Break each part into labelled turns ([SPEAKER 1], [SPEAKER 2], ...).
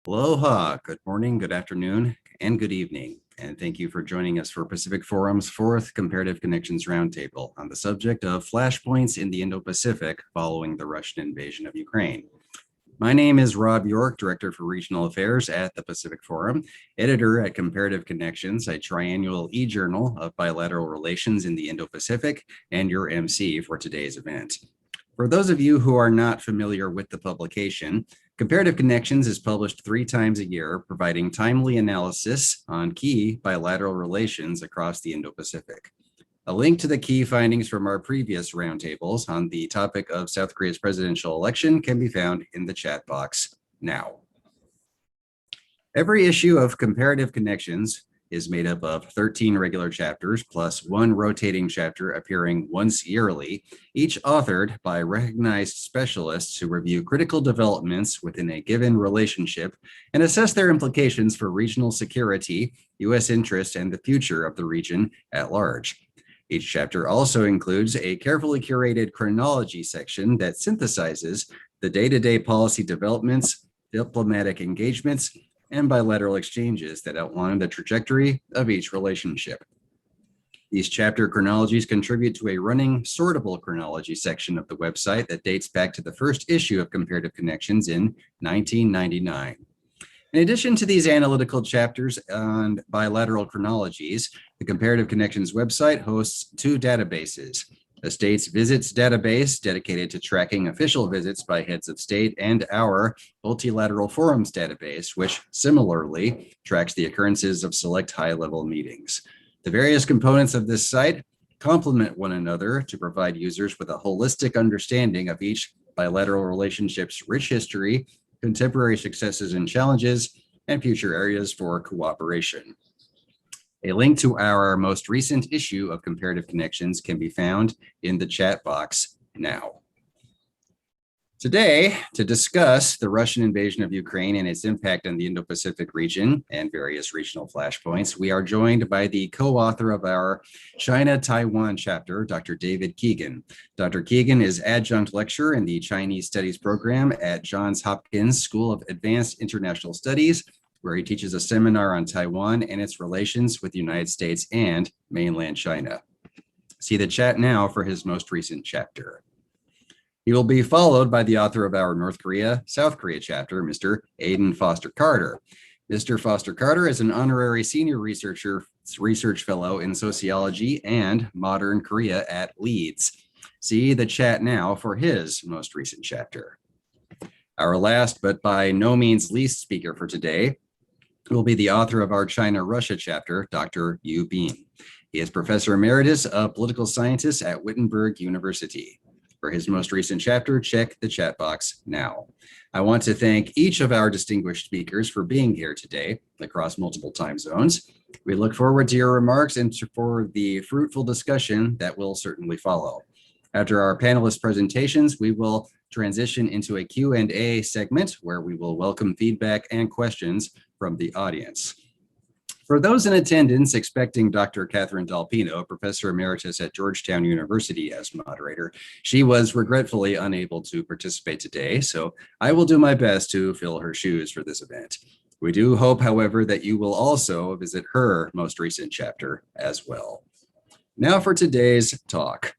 [SPEAKER 1] Aloha, good morning, good afternoon, and good evening. And thank you for joining us for Pacific Forum's fourth Comparative Connections Roundtable on the subject of flashpoints in the Indo-Pacific following the Russian invasion of Ukraine. My name is Rob York, Director for Regional Affairs at the Pacific Forum, editor at Comparative Connections, a triannual e-journal of bilateral relations in the Indo-Pacific, and your MC for today's event. For those of you who are not familiar with the publication, Comparative Connections is published 3 times a year, providing timely analysis on key bilateral relations across the Indo-Pacific. A link to the key findings from our previous roundtables on the topic of South Korea's presidential election can be found in the chat box now. Every issue of Comparative Connections is made up of 13 regular chapters plus 1 rotating chapter appearing once yearly, each authored by recognized specialists who review critical developments within a given relationship and assess their implications for regional security, U.S. interests, and the future of the region at large. Each chapter also includes a carefully curated chronology section that synthesizes the day-to-day policy developments, diplomatic engagements, and bilateral exchanges that outline the trajectory of each relationship. These chapter chronologies contribute to a running sortable chronology section of the website that dates back to the first issue of Comparative Connections in 1999. In addition to these analytical chapters on bilateral chronologies, the Comparative Connections website hosts 2 databases: a States Visits database dedicated to tracking official visits by heads of state, and our Multilateral Forums database, which similarly tracks the occurrences of select high-level meetings. The various components of this site complement one another to provide users with a holistic understanding of each bilateral relationship's rich history, contemporary successes and challenges, and future areas for cooperation. A link to our most recent issue of Comparative Connections can be found in the chat box now. Today, to discuss the Russian invasion of Ukraine and its impact on the Indo-Pacific region and various regional flashpoints, we are joined by the co-author of our China-Taiwan chapter, Dr. David Keegan. Dr. Keegan is adjunct lecturer in the Chinese Studies program at Johns Hopkins School of Advanced International Studies, where he teaches a seminar on Taiwan and its relations with the United States and mainland China. See the chat now for his most recent chapter. He will be followed by the author of our North Korea, South Korea chapter, Mr. Aidan Foster Carter. Mr. Foster Carter is an honorary senior research fellow in sociology and modern Korea at Leeds. See the chat now for his most recent chapter. Our last but by no means least speaker for today will be the author of our China-Russia chapter, Dr. Yu Bin. He is Professor Emeritus of Political Sciences at Wittenberg University. For his most recent chapter, check the chat box now. I want to thank each of our distinguished speakers for being here today across multiple time zones. We look forward to your remarks and for the fruitful discussion that will certainly follow. After our panelist presentations, we will transition into a Q&A segment where we will welcome feedback and questions from the audience. For those in attendance expecting Dr. Catherine Dalpino, Professor Emeritus at Georgetown University, as moderator, she was regretfully unable to participate today, so I will do my best to fill her shoes for this event. We do hope, however, that you will also visit her most recent chapter as well. Now for today's talk.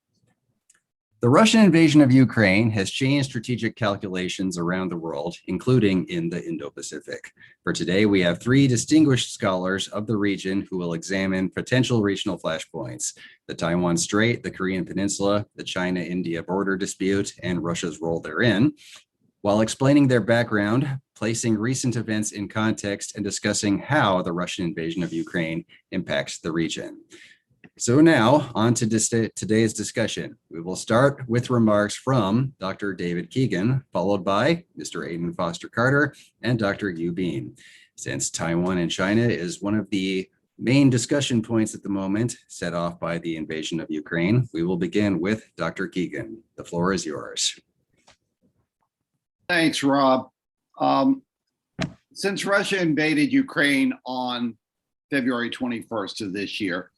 [SPEAKER 1] The Russian invasion of Ukraine has changed strategic calculations around the world, including in the Indo-Pacific. For today, we have 3 distinguished scholars of the region who will examine potential regional flashpoints: the Taiwan Strait, the Korean Peninsula, the China-India border dispute, and Russia's role therein, while explaining their background, placing recent events in context, and discussing how the Russian invasion of Ukraine impacts the region. So now, on to today's discussion. We will start with remarks from Dr. David Keegan, followed by Mr. Aidan Foster Carter and Dr. Yu Bin. Since Taiwan and China is one of the main discussion points at the moment set off by the invasion of Ukraine, we will begin with Dr. Keegan. The floor is yours.
[SPEAKER 2] Thanks, Rob. Since Russia invaded Ukraine on February 21st of this year,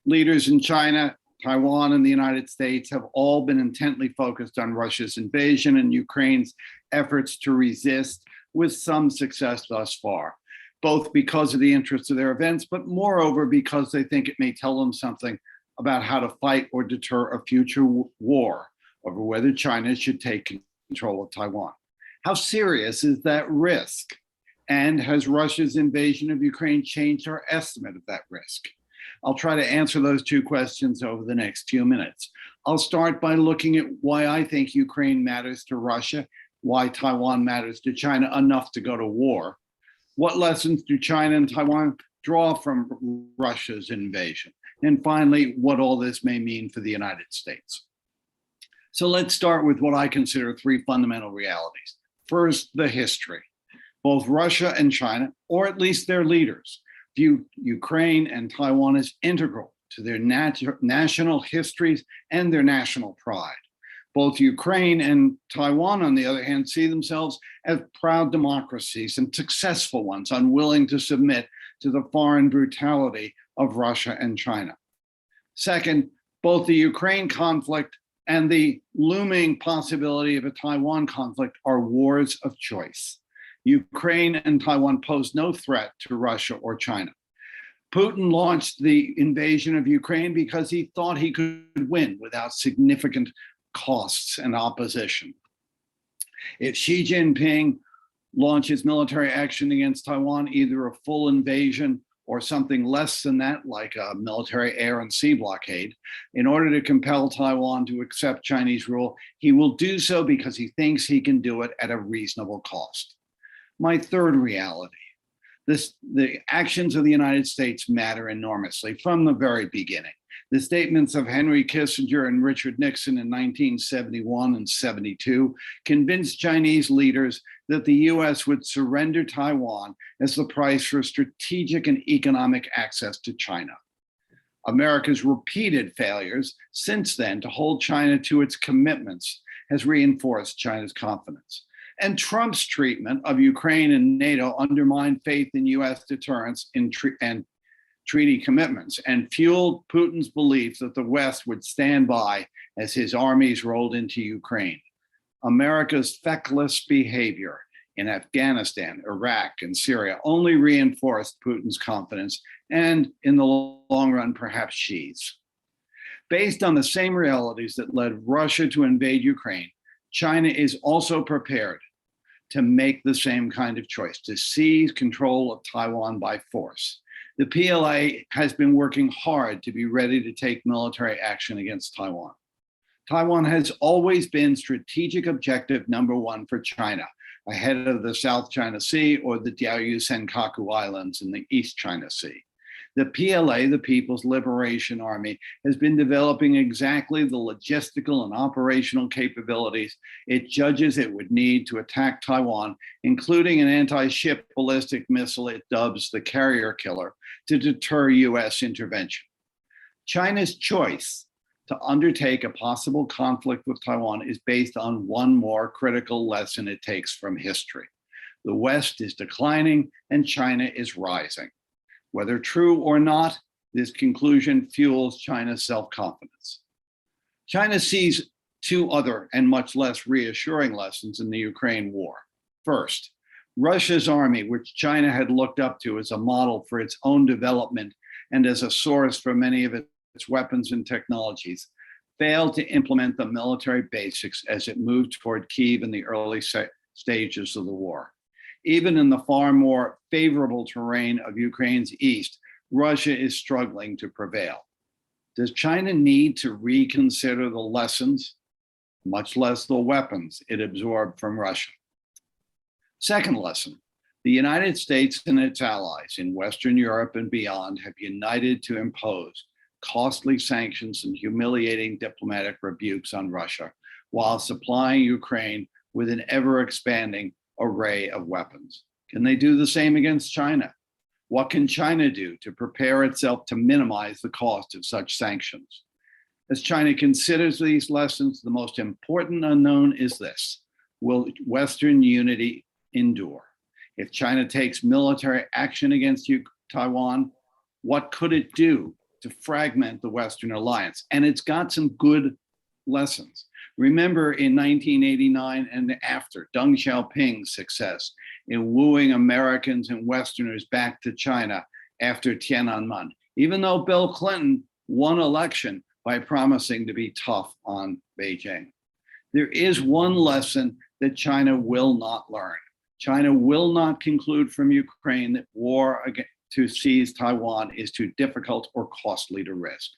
[SPEAKER 2] leaders in China, Taiwan, and the United States have all been intently focused on Russia's invasion and Ukraine's efforts to resist with some success thus far, both because of the interest of their events, but moreover because they think it may tell them something about how to fight or deter a future war over whether China should take control of Taiwan. How serious is that risk? And has Russia's invasion of Ukraine changed our estimate of that risk? I'll try to answer those two questions over the next few minutes. I'll start by looking at why I think Ukraine matters to Russia, why Taiwan matters to China enough to go to war. What lessons do China and Taiwan draw from Russia's invasion? And finally, what all this may mean for the United States. So let's start with what I consider three fundamental realities. First, the history. Both Russia and China, or at least their leaders, view Ukraine and Taiwan as integral to their national histories and their national pride. Both Ukraine and Taiwan, on the other hand, see themselves as proud democracies and successful ones, unwilling to submit to the foreign brutality of Russia and China. Second, both the Ukraine conflict and the looming possibility of a Taiwan conflict are wars of choice. Ukraine and Taiwan pose no threat to Russia or China. Putin launched the invasion of Ukraine because he thought he could win without significant costs and opposition. If Xi Jinping launches military action against Taiwan, either a full invasion or something less than that, like a military air and sea blockade, in order to compel Taiwan to accept Chinese rule, he will do so because he thinks he can do it at a reasonable cost. My third reality, the actions of the United States matter enormously from the very beginning. The statements of Henry Kissinger and Richard Nixon in 1971 and 72 convinced Chinese leaders that the US would surrender Taiwan as the price for strategic and economic access to China. America's repeated failures since then to hold China to its commitments has reinforced China's confidence. And Trump's treatment of Ukraine and NATO undermined faith in US deterrence and treaty commitments and fueled Putin's belief that the West would stand by as his armies rolled into Ukraine. America's feckless behavior in Afghanistan, Iraq, and Syria only reinforced Putin's confidence and, in the long run, perhaps Xi's. Based on the same realities that led Russia to invade Ukraine, China is also prepared to make the same kind of choice, to seize control of Taiwan by force. The PLA has been working hard to be ready to take military action against Taiwan. Taiwan has always been strategic objective number one for China, ahead of the South China Sea or the Diaoyu Senkaku Islands in the East China Sea. The PLA, the People's Liberation Army, has been developing exactly the logistical and operational capabilities it judges it would need to attack Taiwan, including an anti-ship ballistic missile it dubs the Carrier Killer, to deter US intervention. China's choice to undertake a possible conflict with Taiwan is based on one more critical lesson it takes from history. The West is declining and China is rising. Whether true or not, this conclusion fuels China's self-confidence. China sees two other and much less reassuring lessons in the Ukraine war. First, Russia's army, which China had looked up to as a model for its own development and as a source for many of its weapons and technologies, failed to implement the military basics as it moved toward Kyiv in the early stages of the war. Even in the far more favorable terrain of Ukraine's east, Russia is struggling to prevail. Does China need to reconsider the lessons, much less the weapons it absorbed from Russia? Second lesson, the United States and its allies in Western Europe and beyond have united to impose costly sanctions and humiliating diplomatic rebukes on Russia while supplying Ukraine with an ever-expanding array of weapons. Can they do the same against China? What can China do to prepare itself to minimize the cost of such sanctions? As China considers these lessons, the most important unknown is this: will Western unity endure? If China takes military action against Taiwan, what could it do to fragment the Western alliance? And it's got some good lessons. Remember in 1989 and after Deng Xiaoping's success in wooing Americans and Westerners back to China after Tiananmen, even though Bill Clinton won election by promising to be tough on Beijing. There is one lesson that China will not learn. China will not conclude from Ukraine that war to seize Taiwan is too difficult or costly to risk.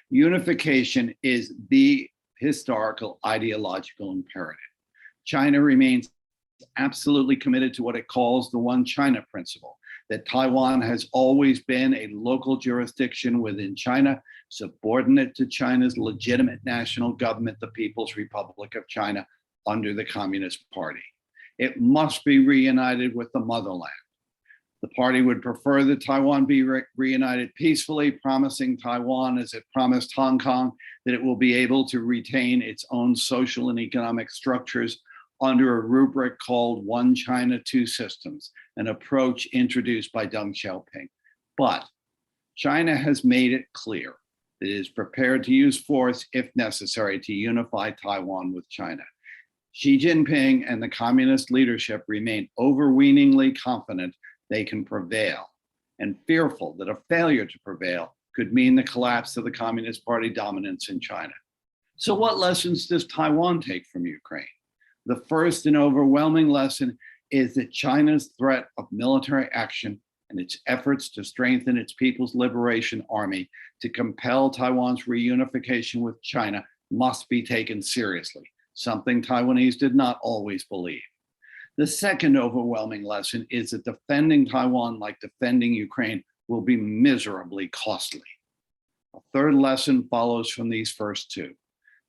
[SPEAKER 2] Unification is the historical ideological imperative. China remains absolutely committed to what it calls the One China principle, that Taiwan has always been a local jurisdiction within China, subordinate to China's legitimate national government, the People's Republic of China, under the Communist Party. It must be reunited with the motherland. The party would prefer that Taiwan be reunited peacefully, promising Taiwan, as it promised Hong Kong, that it will be able to retain its own social and economic structures under a rubric called One China, Two Systems, an approach introduced by Deng Xiaoping. But China has made it clear that it is prepared to use force if necessary to unify Taiwan with China. Xi Jinping and the communist leadership remain overweeningly confident they can prevail, and fearful that a failure to prevail could mean the collapse of the Communist Party dominance in China. So what lessons does Taiwan take from Ukraine? The first and overwhelming lesson is that China's threat of military action and its efforts to strengthen its People's Liberation Army to compel Taiwan's reunification with China must be taken seriously, something Taiwanese did not always believe. The second overwhelming lesson is that defending Taiwan, like defending Ukraine, will be miserably costly. A third lesson follows from these first two.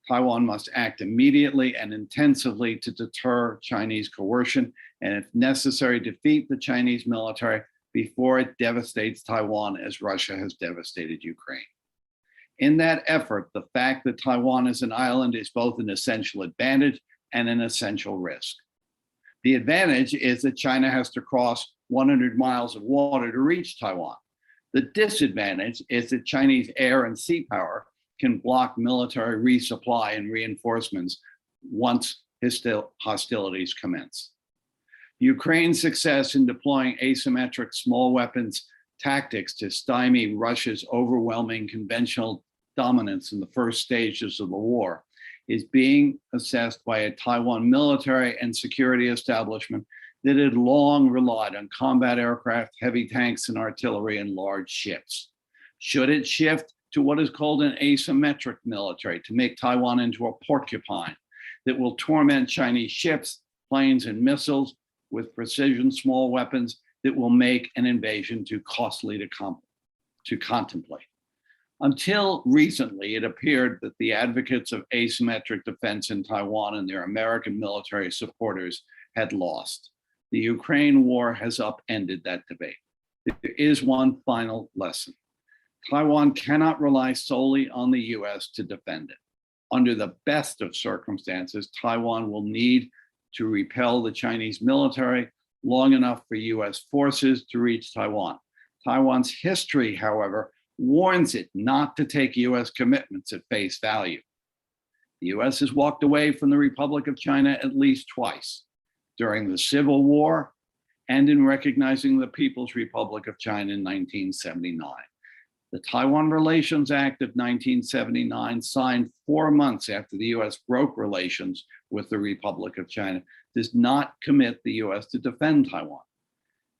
[SPEAKER 2] Taiwan must act immediately and intensively to deter Chinese coercion, and if necessary, defeat the Chinese military before it devastates Taiwan as Russia has devastated Ukraine. In that effort, the fact that Taiwan is an island is both an essential advantage and an essential risk. The advantage is that China has to cross 100 miles of water to reach Taiwan. The disadvantage is that Chinese air and sea power can block military resupply and reinforcements once hostilities commence. Ukraine's success in deploying asymmetric small weapons tactics to stymie Russia's overwhelming conventional dominance in the first stages of the war is being assessed by a Taiwan military and security establishment that had long relied on combat aircraft, heavy tanks and artillery, and large ships. Should it shift to what is called an asymmetric military to make Taiwan into a porcupine that will torment Chinese ships, planes, and missiles with precision small weapons that will make an invasion too costly to contemplate? Until recently, it appeared that the advocates of asymmetric defense in Taiwan and their American military supporters had lost. The Ukraine war has upended that debate. There is one final lesson. Taiwan cannot rely solely on the US to defend it. Under the best of circumstances, Taiwan will need to repel the Chinese military long enough for US forces to reach Taiwan. Taiwan's history, however, warns it not to take US commitments at face value. The US has walked away from the Republic of China at least twice, during the Civil War and in recognizing the People's Republic of China in 1979. The Taiwan Relations Act of 1979, signed 4 months after the US broke relations with the Republic of China, does not commit the US to defend Taiwan.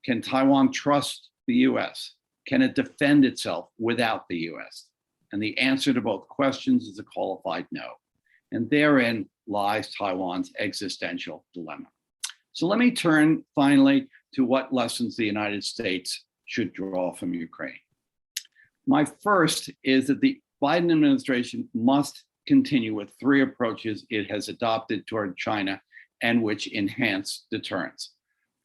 [SPEAKER 2] Can Taiwan trust the US? Can it defend itself without the US? And the answer to both questions is a qualified no. And therein lies Taiwan's existential dilemma. So let me turn finally to what lessons the United States should draw from Ukraine. My first is that the Biden administration must continue with 3 approaches it has adopted toward China and which enhance deterrence.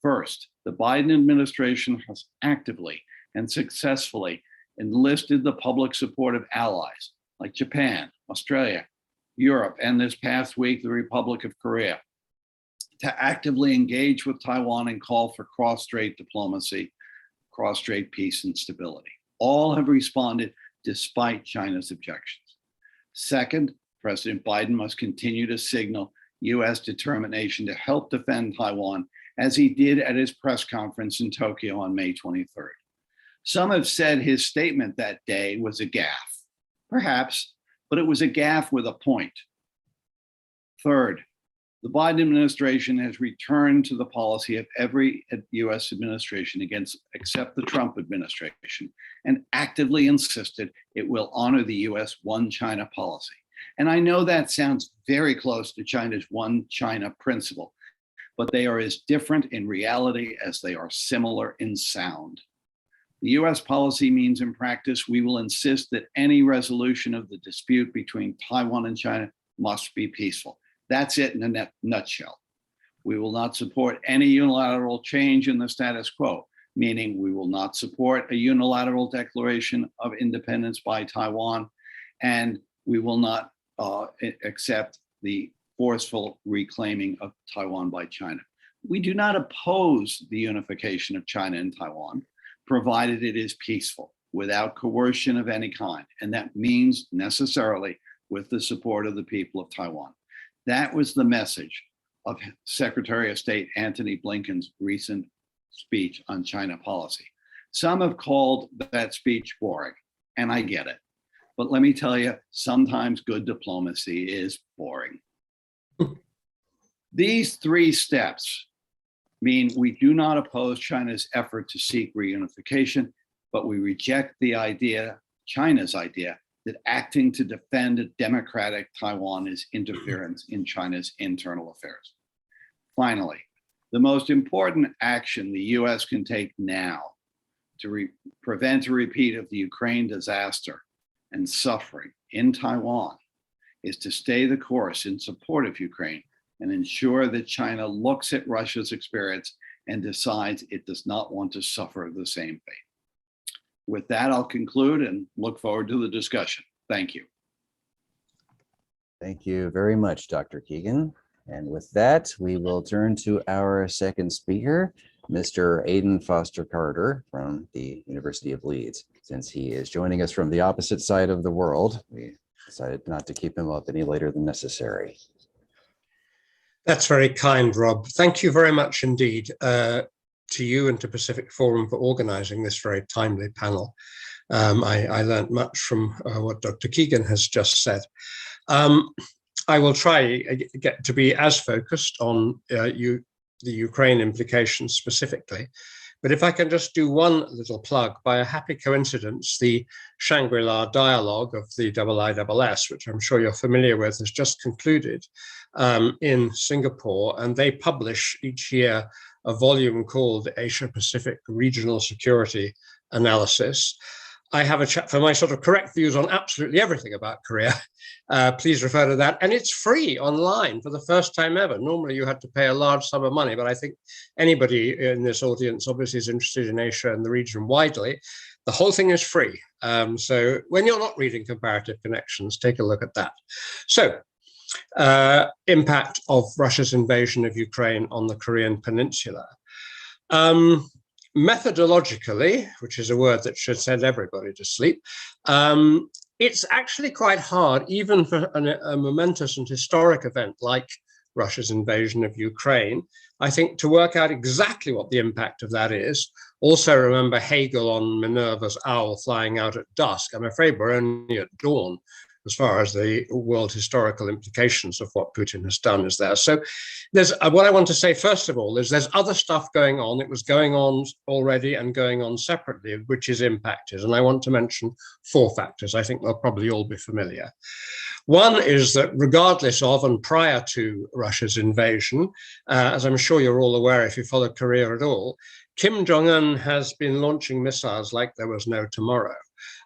[SPEAKER 2] First, the Biden administration has actively and successfully enlisted the public support of allies like Japan, Australia, Europe, and this past week, the Republic of Korea, to actively engage with Taiwan and call for cross-strait diplomacy, cross-strait peace and stability. All have responded despite China's objections. Second, President Biden must continue to signal US determination to help defend Taiwan, as he did at his press conference in Tokyo on May 23rd. Some have said his statement that day was a gaffe. Perhaps, but it was a gaffe with a point. Third, the Biden administration has returned to the policy of every US administration except the Trump administration, and actively insisted it will honor the US one China policy. And I know that sounds very close to China's one China principle, but they are as different in reality as they are similar in sound. The US policy means in practice, we will insist that any resolution of the dispute between Taiwan and China must be peaceful. That's it in a nutshell. We will not support any unilateral change in the status quo, meaning we will not support a unilateral declaration of independence by Taiwan, and we will not accept the forceful reclaiming of Taiwan by China. We do not oppose the unification of China and Taiwan, provided it is peaceful, without coercion of any kind. And that means necessarily with the support of the people of Taiwan. That was the message of Secretary of State Antony Blinken's recent speech on China policy. Some have called that speech boring, and I get it. But let me tell you, sometimes good diplomacy is boring. These three steps mean we do not oppose China's effort to seek reunification, but we reject the idea, China's idea, that acting to defend a democratic Taiwan is interference in China's internal affairs. Finally, the most important action the US can take now to prevent a repeat of the Ukraine disaster and suffering in Taiwan is to stay the course in support of Ukraine and ensure that China looks at Russia's experience and decides it does not want to suffer the same fate. With that, I'll conclude and look forward to the discussion. Thank you.
[SPEAKER 1] Thank you very much, Dr. Keegan. And with that, we will turn to our second speaker, Mr. Aidan Foster Carter from the University of Leeds. Since he is joining us from the opposite side of the world, we decided not to keep him up any later than necessary.
[SPEAKER 3] That's very kind, Rob. Thank you very much indeed to you and to Pacific Forum for organizing this very timely panel. I learned much from what Dr. Keegan has just said. I will try get to be as focused on the Ukraine implications specifically, but if I can just do one little plug, by a happy coincidence, the Shangri-La dialogue of the IISS, which I'm sure you're familiar with, has just concluded in Singapore, and they publish each year a volume called Asia-Pacific Regional Security Analysis. I have a chat for my sort of correct views on absolutely everything about Korea. Please refer to that. And it's free online for the first time ever. Normally you had to pay a large sum of money, but I think anybody in this audience obviously is interested in Asia and the region widely. The whole thing is free. So when you're not reading Comparative Connections, take a look at that. So impact of Russia's invasion of Ukraine on the Korean Peninsula. Methodologically, which is a word that should send everybody to sleep, it's actually quite hard, even for a momentous and historic event like Russia's invasion of Ukraine, I think, to work out exactly what the impact of that is. Also remember Hegel on Minerva's owl flying out at dusk. I'm afraid we're only at dawn as far as the world historical implications of what Putin has done is there. So there's what I want to say, first of all, is there's other stuff going on. It was going on already and going on separately, which is impacted. And I want to mention 4 factors. I think they'll probably all be familiar. One is that regardless of and prior to Russia's invasion, as I'm sure you're all aware if you follow Korea at all, Kim Jong-un has been launching missiles like there was no tomorrow.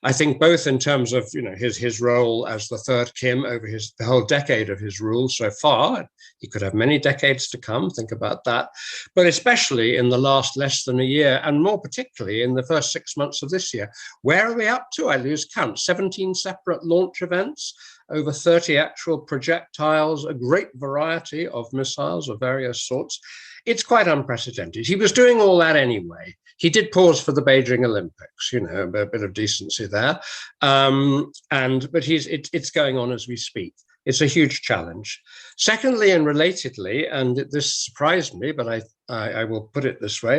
[SPEAKER 3] I think both in terms of his role as the third Kim over the whole decade of his rule so far, he could have many decades to come, think about that, but especially in the last less than a year, and more particularly in the first 6 months of this year. Where are we up to? I lose count. 17 separate launch events, over 30 actual projectiles, a great variety of missiles of various sorts. It's quite unprecedented. He was doing all that anyway. He did pause for the Beijing Olympics, a bit of decency there. But it's going on as we speak. It's a huge challenge. Secondly, and relatedly, and this surprised me, but I will put it this way,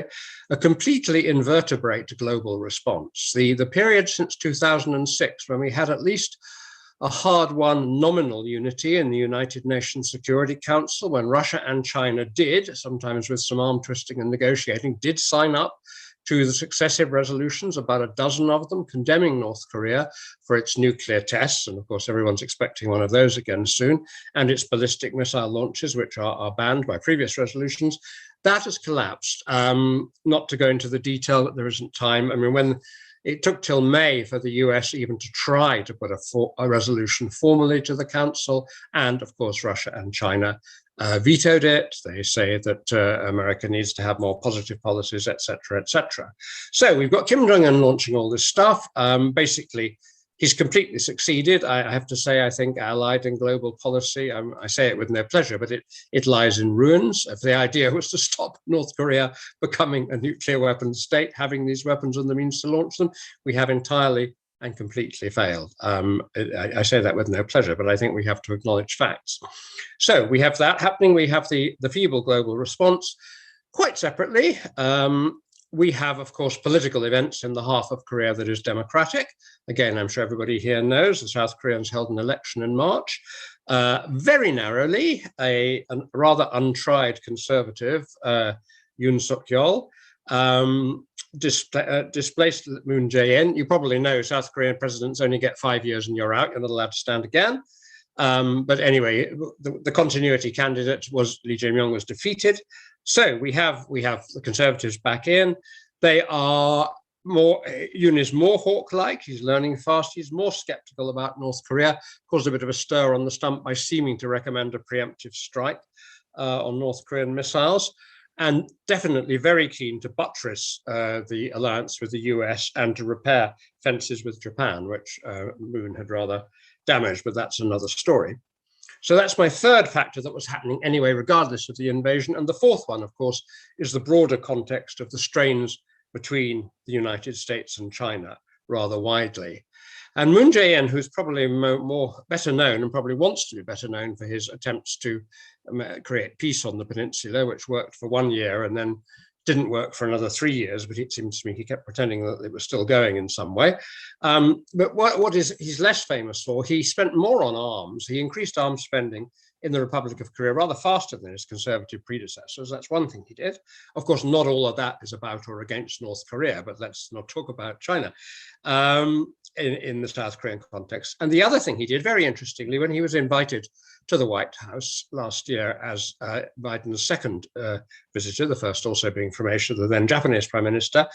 [SPEAKER 3] a completely invertebrate global response. The period since 2006, when we had at least a hard-won nominal unity in the United Nations Security Council, when Russia and China did, sometimes with some arm twisting and negotiating, did sign up to the successive resolutions, about a dozen of them, condemning North Korea for its nuclear tests. And of course, everyone's expecting one of those again soon, and its ballistic missile launches, which are banned by previous resolutions. That has collapsed. Not to go into the detail, that there isn't time. I mean, when it took till May for the US even to try to put a resolution formally to the Council. And of course, Russia and China vetoed it. They say that America needs to have more positive policies, et cetera, et cetera. So we've got Kim Jong-un launching all this stuff. Basically, he's completely succeeded. I have to say, I think allied and global policy, I say it with no pleasure, but it lies in ruins. If the idea was to stop North Korea becoming a nuclear weapons state, having these weapons and the means to launch them, we have entirely and completely failed. I say that with no pleasure, but I think we have to acknowledge facts. So we have that happening. We have the feeble global response. Quite separately, we have, of course, political events in the half of Korea that is democratic. Again, I'm sure everybody here knows the South Koreans held an election in March. Very narrowly, a rather untried conservative, Yoon Suk-yeol, displaced Moon Jae-in. You probably know South Korean presidents only get 5 years and you're out. You're not allowed to stand again. But anyway, the continuity candidate was Lee Jae-myung was defeated. So we have the Conservatives back in. They are more, Yoon is more hawk-like. He's learning fast. He's more skeptical about North Korea. Caused a bit of a stir on the stump by seeming to recommend a preemptive strike on North Korean missiles, and definitely very keen to buttress the alliance with the US and to repair fences with Japan, which Moon had rather damaged, but that's another story. So that's my third factor that was happening anyway, regardless of the invasion. And the fourth one, of course, is the broader context of the strains between the United States and China rather widely. And Moon Jae-in, who's probably better known and probably wants to be better known for his attempts to create peace on the peninsula, which worked for 1 year and then didn't work for another 3 years, but it seems to me he kept pretending that it was still going in some way. But what he's less famous for, he spent more on arms. He increased arms spending in the Republic of Korea rather faster than his conservative predecessors. That's one thing he did. Of course, not all of that is about or against North Korea, but let's not talk about China in the South Korean context. And the other thing he did, very interestingly, when he was invited to the White House last year as Biden's second visitor, the first also being from Asia, the then Japanese Prime Minister,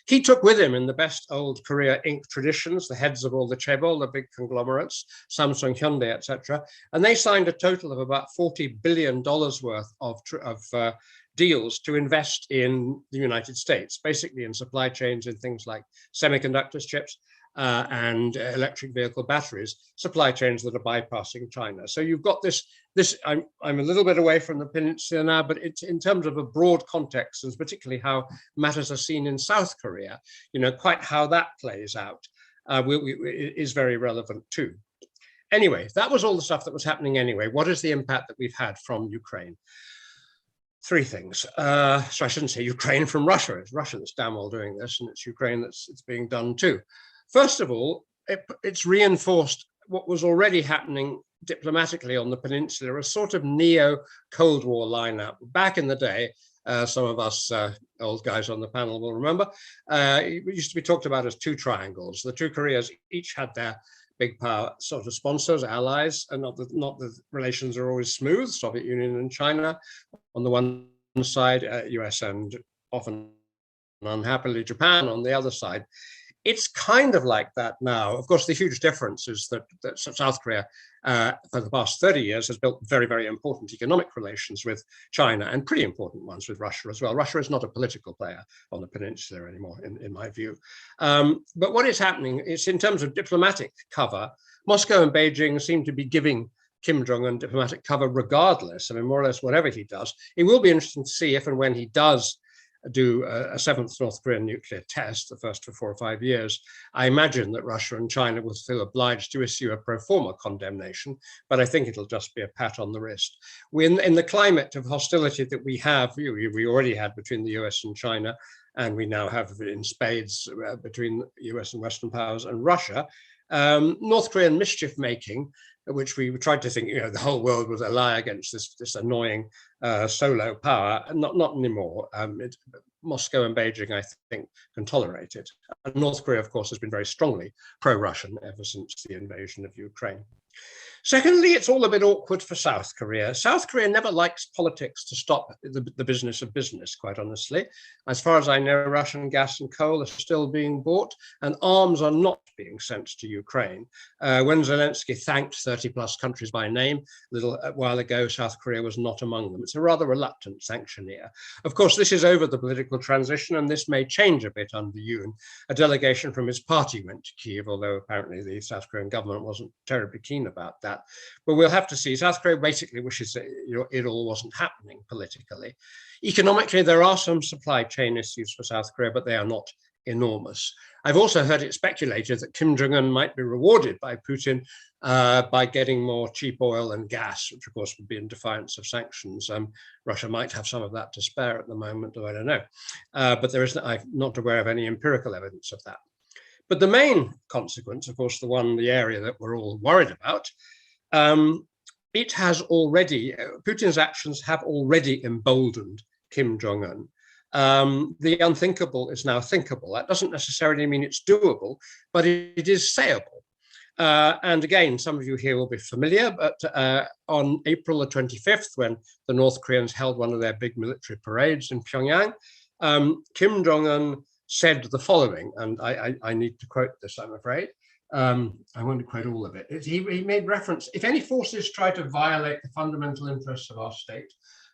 [SPEAKER 3] he took with him, in the best old Korea Inc. traditions, the heads of all the chaebol, the big conglomerates, Samsung, Hyundai, etc., and they signed a total of about $40 billion worth of deals to invest in the United States, basically in supply chains in things like semiconductors, chips, and electric vehicle batteries, supply chains that are bypassing China. So you've got this. I'm a little bit away from the peninsula now, but it's in terms of a broad context, and particularly how matters are seen in South Korea, quite how that plays out is very relevant too. Anyway, that was all the stuff that was happening anyway. What is the impact that we've had from Ukraine? Three things. So I shouldn't say Ukraine from Russia. It's Russia that's damn well doing this, and it's Ukraine that's being done too. First of all, it's reinforced what was already happening diplomatically on the peninsula, a sort of neo-Cold War lineup. Back in the day, some of us old guys on the panel will remember, it used to be talked about as two triangles. The two Koreas each had their big power sort of sponsors, allies, and not the relations are always smooth, Soviet Union and China on the one side, US and often unhappily Japan on the other side. It's kind of like that now. Of course, the huge difference is that South Korea, for the past 30 years, has built very, very important economic relations with China and pretty important ones with Russia as well. Russia is not a political player on the peninsula anymore, in my view. But what is happening is, in terms of diplomatic cover, Moscow and Beijing seem to be giving Kim Jong-un diplomatic cover regardless. I mean, more or less whatever he does. It will be interesting to see if and when he does do a seventh North Korean nuclear test, the first for 4 or 5 years, I imagine that Russia and China will feel obliged to issue a pro forma condemnation, but I think it'll just be a pat on the wrist. In the climate of hostility that we have, we already had between the US and China, and we now have in spades between US and Western powers and Russia, North Korean mischief making, which we tried to think, the whole world was ally against this annoying solo power. Not anymore. Moscow and Beijing, I think, can tolerate it. And North Korea, of course, has been very strongly pro-Russian ever since the invasion of Ukraine. Secondly, it's all a bit awkward for South Korea. South Korea never likes politics to stop the business of business, quite honestly. As far as I know, Russian gas and coal are still being bought, and arms are not being sent to Ukraine. When Zelensky thanked 30 plus countries by name a little while ago, South Korea was not among them. It's a rather reluctant sanctioneer. Of course, this is over the political transition, and this may change a bit under Yoon. A delegation from his party went to Kyiv, although apparently the South Korean government wasn't terribly keen about that. But we'll have to see. South Korea basically wishes that it all wasn't happening politically. Economically, there are some supply chain issues for South Korea, but they are not enormous. I've also heard it speculated that Kim Jong-un might be rewarded by Putin by getting more cheap oil and gas, which of course would be in defiance of sanctions. Russia might have some of that to spare at the moment, though I don't know. But I'm not aware of any empirical evidence of that. But the main consequence, of course, the area that we're all worried about, it has already, Putin's actions have already emboldened Kim Jong-un. The unthinkable is now thinkable. That doesn't necessarily mean it's doable, but it is sayable. And again, some of you here will be familiar, but on April the 25th, when the North Koreans held one of their big military parades in Pyongyang, Kim Jong-un said the following, and I need to quote this, I'm afraid. I won't quote all of it. He made reference, if any forces try to violate the fundamental interests of our state,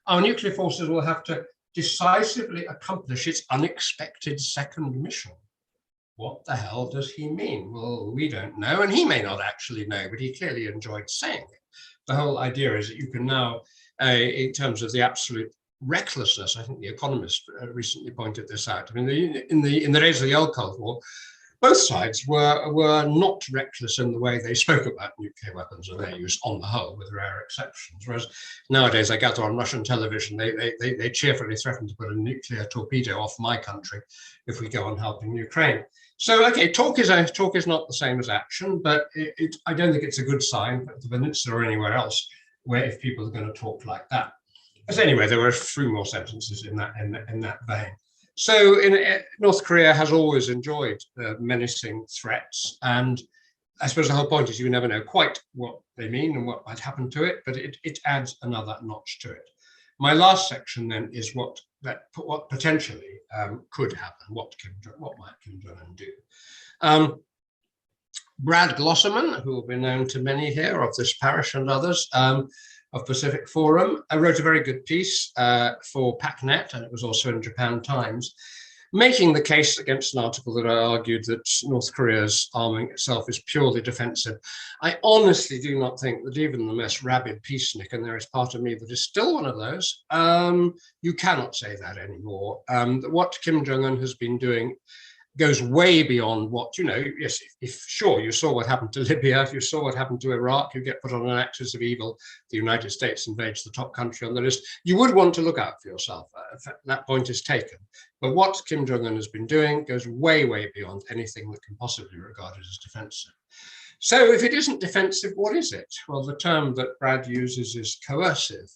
[SPEAKER 3] our nuclear forces will have to decisively accomplish its unexpected second mission. What the hell does he mean? Well, we don't know, and he may not actually know, but he clearly enjoyed saying it. The whole idea is that you can now, in terms of the absolute recklessness, I think The Economist recently pointed this out. I mean, in the days of the old Cold War, both sides were not reckless in the way they spoke about nuclear weapons and their use on the whole, with rare exceptions. Whereas nowadays, I gather on Russian television, they cheerfully threaten to put a nuclear torpedo off my country if we go on helping Ukraine. So, okay, talk is not the same as action, but I don't think it's a good sign for the peninsula or anywhere else where if people are going to talk like that. But anyway, there were 3 more sentences in that vein. So North Korea has always enjoyed menacing threats. And I suppose the whole point is you never know quite what they mean and what might happen to it, but it adds another notch to it. My last section then is what potentially could happen, what might Kim Jong-un do. Brad Glosserman, who will be known to many here of this parish and others, of Pacific Forum, wrote a very good piece for PACnet, and it was also in Japan Times, making the case against an article that I argued that North Korea's arming itself is purely defensive. I honestly do not think that even the most rabid peacenik, and there is part of me that is still one of those, you cannot say that anymore. What Kim Jong-un has been doing goes way beyond what, yes, if sure, you saw what happened to Libya, if you saw what happened to Iraq, you get put on an axis of evil, the United States invades the top country on the list, you would want to look out for yourself. In fact, that point is taken. But what Kim Jong-un has been doing goes way, way beyond anything that can possibly be regarded as defensive. So if it isn't defensive, what is it? Well, the term that Brad uses is coercive.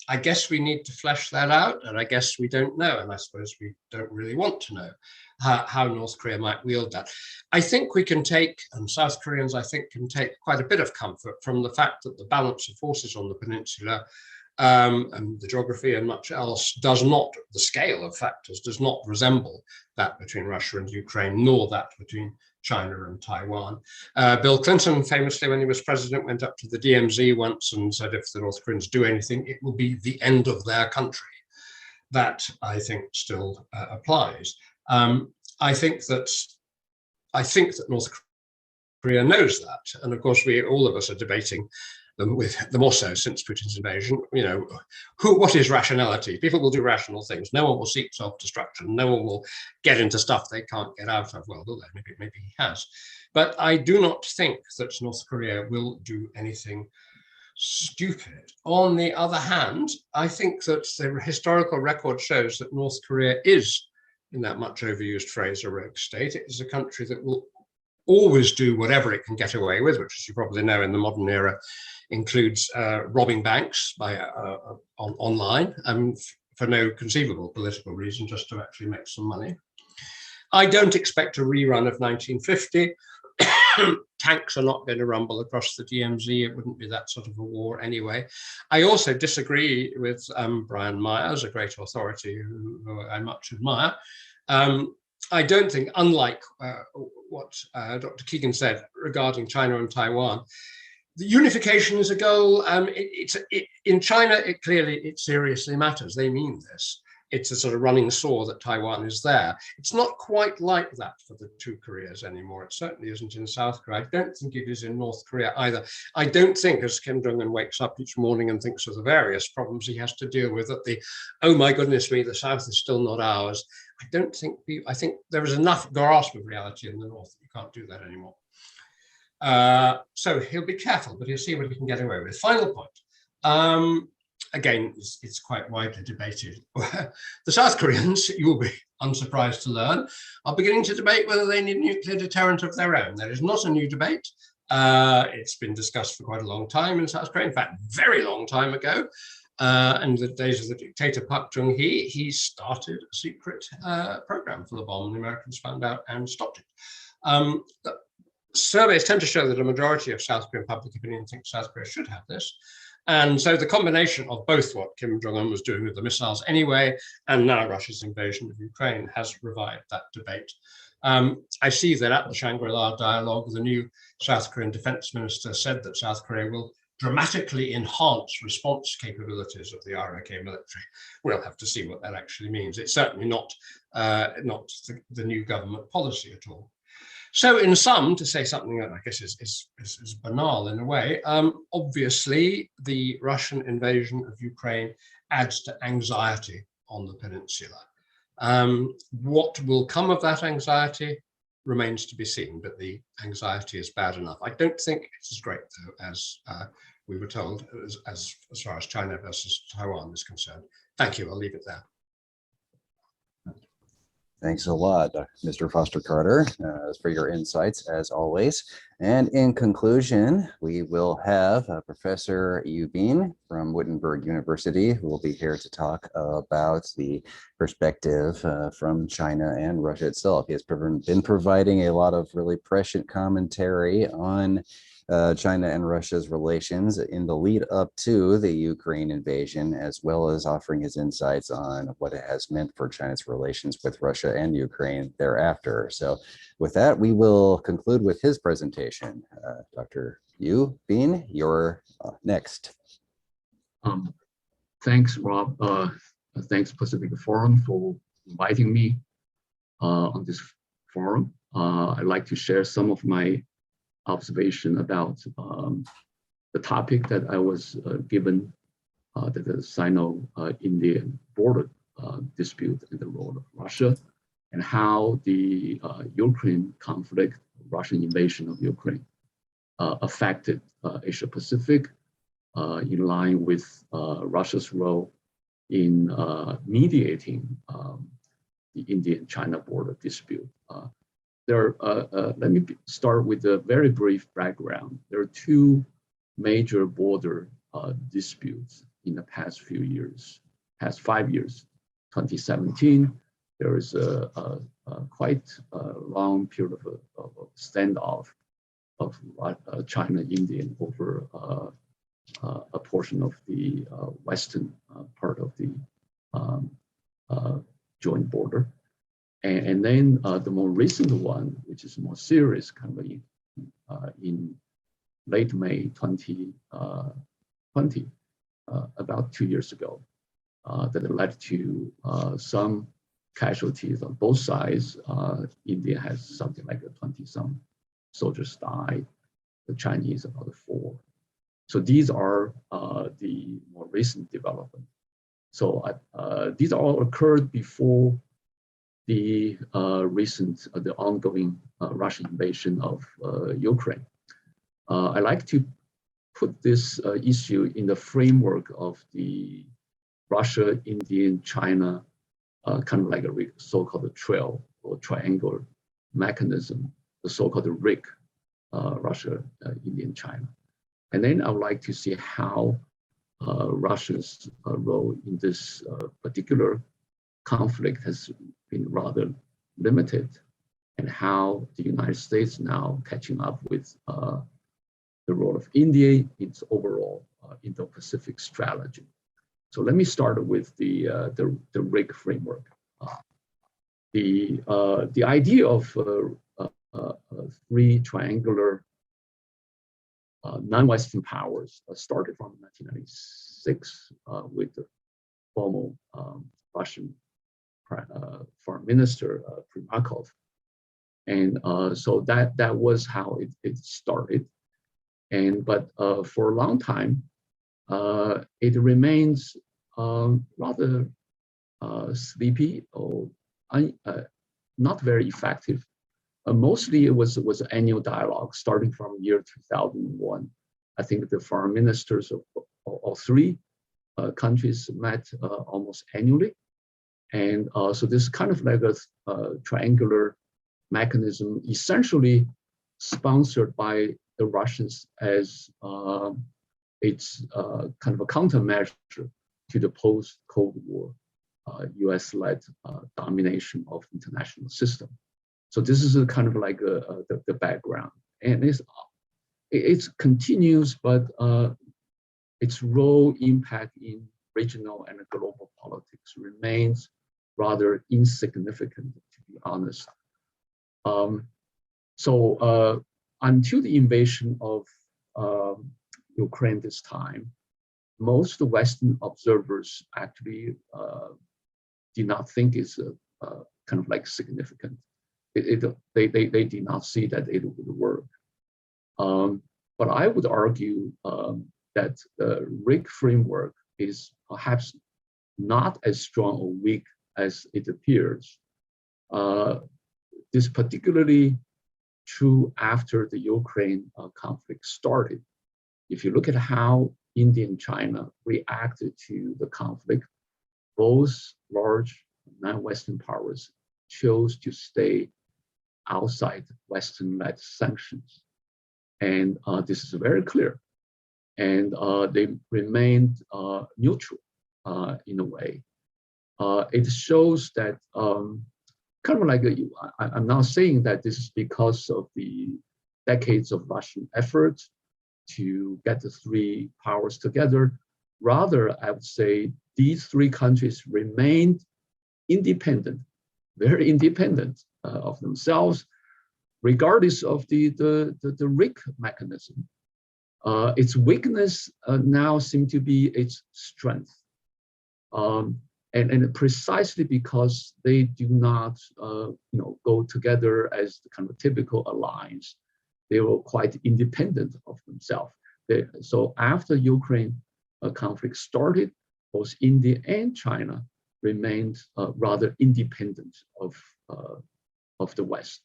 [SPEAKER 3] I guess we need to flesh that out, and I guess we don't know, and I suppose we don't really want to know how North Korea might wield that. I think we can take, and South Koreans, I think, can take quite a bit of comfort from the fact that the balance of forces on the peninsula and the geography and much else does not, the scale of factors does not resemble that between Russia and Ukraine, nor that between China and Taiwan. Bill Clinton famously, when he was president, went up to the DMZ once and said, if the North Koreans do anything, it will be the end of their country. That, I think, still applies. I think that North Korea knows that. And of course, all of us are debating the more so since Putin's invasion. You know, what is rationality? People will do rational things. No one will seek self-destruction. No one will get into stuff they can't get out of. Well, maybe he has. But I do not think that North Korea will do anything stupid. On the other hand, I think that the historical record shows that North Korea is, in that much overused phrase, a rogue state. It is a country that will always do whatever it can get away with, which, as you probably know, in the modern era includes robbing banks by online for no conceivable political reason, just to actually make some money. I don't expect a rerun of 1950. Tanks are not going to rumble across the DMZ. It wouldn't be that sort of a war anyway. I also disagree with Brian Myers, a great authority who I much admire. I don't think, unlike what Dr. Keegan said regarding China and Taiwan, the unification is a goal. In China, it seriously matters. They mean this. It's a sort of running saw that Taiwan is there. It's not quite like that for the two Koreas anymore. It certainly isn't in South Korea. I don't think it is in North Korea either. I don't think, as Kim Jong-un wakes up each morning and thinks of the various problems he has to deal with, that oh my goodness me, the South is still not ours. I think there is enough grasp of reality in the North that you can't do that anymore. So he'll be careful, but he'll see what he can get away with. Final point. Again, it's quite widely debated. The South Koreans, you will be unsurprised to learn, are beginning to debate whether they need a nuclear deterrent of their own. That is not a new debate. It's been discussed for quite a long time in South Korea, in fact, very long time ago. In the days of the dictator Park Chung-hee, he started a secret program for the bomb, and the Americans found out and stopped it. Surveys tend to show that a majority of South Korean public opinion thinks South Korea should have this. And so the combination of both what Kim Jong-un was doing with the missiles anyway, and now Russia's invasion of Ukraine has revived that debate. I see that at the Shangri-La dialogue, the new South Korean defense minister said that South Korea will dramatically enhance response capabilities of the ROK military. We'll have to see what that actually means. It's certainly not the new government policy at all. So in sum, to say something that I guess is banal in a way, obviously the Russian invasion of Ukraine adds to anxiety on the peninsula. What will come of that anxiety remains to be seen, but the anxiety is bad enough. I don't think it's as great, though, as we were told, as far as China versus Taiwan is concerned. Thank you. I'll leave it there.
[SPEAKER 1] Thanks a lot, Mr. Foster Carter, for your insights, as always. And in conclusion, we will have Professor Yu Bin from Wittenberg University, who will be here to talk about the perspective from China and Russia itself. He has been providing a lot of really prescient commentary on China and Russia's relations in the lead up to the Ukraine invasion, as well as offering his insights on what it has meant for China's relations with Russia and Ukraine thereafter. So with that, we will conclude with his presentation. Dr. Yu Bin, you're next.
[SPEAKER 4] Thanks, Rob. Thanks, Pacific Forum, for inviting me on this forum. I'd like to share some of my observation about the topic that I was given, the Sino-Indian border dispute and the role of Russia, and how the Ukraine conflict, Russian invasion of Ukraine, affected Asia Pacific in line with Russia's role in mediating the Indian-China border dispute. Let me start with a very brief background. There are two major border disputes in the past 5 years. 2017, there is a quite long period of standoff of China-Indian over a portion of the western part of the joint border. And then the more recent one, which is more serious, coming in late May 2020, about 2 years ago, that led to some casualties on both sides. India has something like 20-some soldiers died. The Chinese about 4. So these are the more recent development. So these all occurred before the the ongoing Russian invasion of Ukraine. I like to put this issue in the framework of the Russia, India, China, kind of like a so-called trail or triangular mechanism, the so-called RIC, Russia, India, China. And then I would like to see how Russia's role in this particular conflict has been rather limited, and how the United States now catching up with the role of India in its overall Indo-Pacific strategy. So let me start with the RIC framework. The idea of three triangular non-Western powers started from 1996 with the former Russian Foreign Minister Primakov, and so that was how it started. But for a long time, it remains rather sleepy or not very effective. Mostly it was annual dialogue starting from year 2001. I think the foreign ministers of all three countries met almost annually. And so this kind of like a triangular mechanism, essentially sponsored by the Russians as its kind of a countermeasure to the post-Cold War US-led domination of international system. So this is a kind of like the background, and it's continuous, but its role impact in regional and global politics remains rather insignificant, to be honest. So until the invasion of Ukraine this time, most Western observers actually did not think it's kind of like significant. They did not see that it would work. But I would argue that the RIC framework is perhaps not as strong or weak as it appears. This particularly true after the Ukraine conflict started. If you look at how India and China reacted to the conflict, both large non-Western powers chose to stay outside Western-led sanctions. And this is very clear. And they remained neutral in a way. It shows that kind of like, I'm not saying that this is because of the decades of Russian effort to get the three powers together. Rather, I would say these three countries remained independent, very independent of themselves, regardless of the RIC mechanism. Its weakness now seems to be its strength. And precisely because they do not go together as the kind of typical alliance, they were quite independent of themselves. So after Ukraine conflict started, both India and China remained rather independent of the West.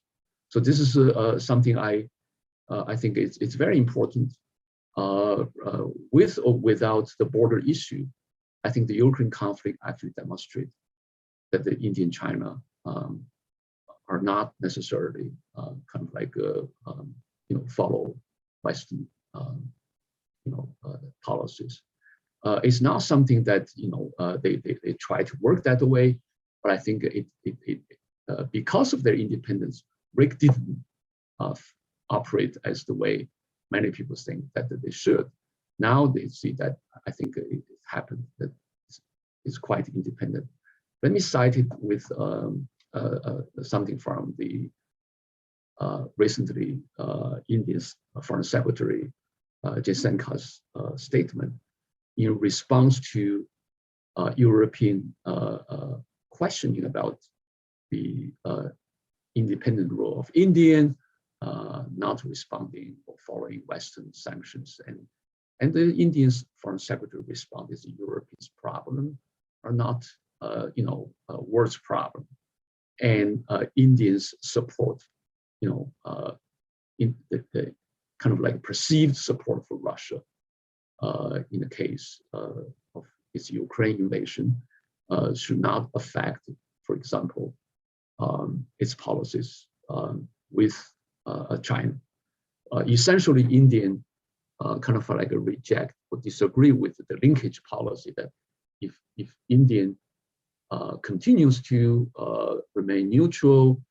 [SPEAKER 4] So this is something I think it's very important. With or without the border issue, I think the Ukraine conflict actually demonstrates that the India and China are not necessarily kind of like follow Western policies. It's not something that they try to work that way, but I think because of their independence, RIC didn't operate as the way many people think that they should. Now they see that I think it happened that it's quite independent. Let me cite it with something from the recently India's Foreign Secretary Jaishankar's statement in response to European questioning about the independent role of India, not responding or following Western sanctions. And And the Indian Foreign Secretary responded, the Europeans' problem are not, world's problem. And Indians support, in the kind of like perceived support for Russia in the case of its Ukraine invasion should not affect, for example, its policies with China. Essentially, Indian kind of like reject or disagree with the linkage policy that if Indian continues to remain neutral,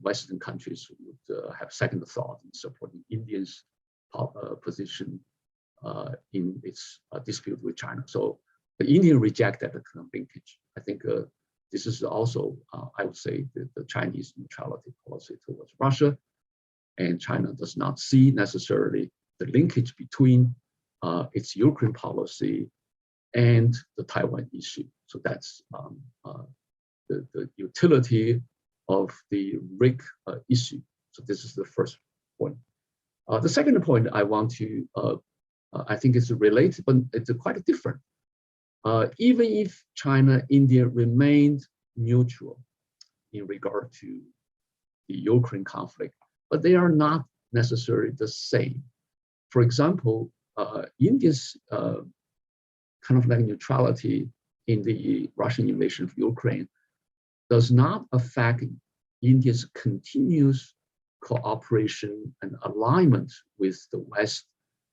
[SPEAKER 4] Western countries would have second thought in supporting India's position in its dispute with China. So the Indian rejected the kind of linkage. I think this is also, I would say, the Chinese neutrality policy towards Russia. And China does not see necessarily the linkage between its Ukraine policy and the Taiwan issue. So that's the utility of the RIC issue. So this is the first point. The second point I want to, I think it's related, but it's quite different. Even if China, India remained neutral in regard to the Ukraine conflict, but they are not necessarily the same. For example, India's kind of like neutrality in the Russian invasion of Ukraine does not affect India's continuous cooperation and alignment with the West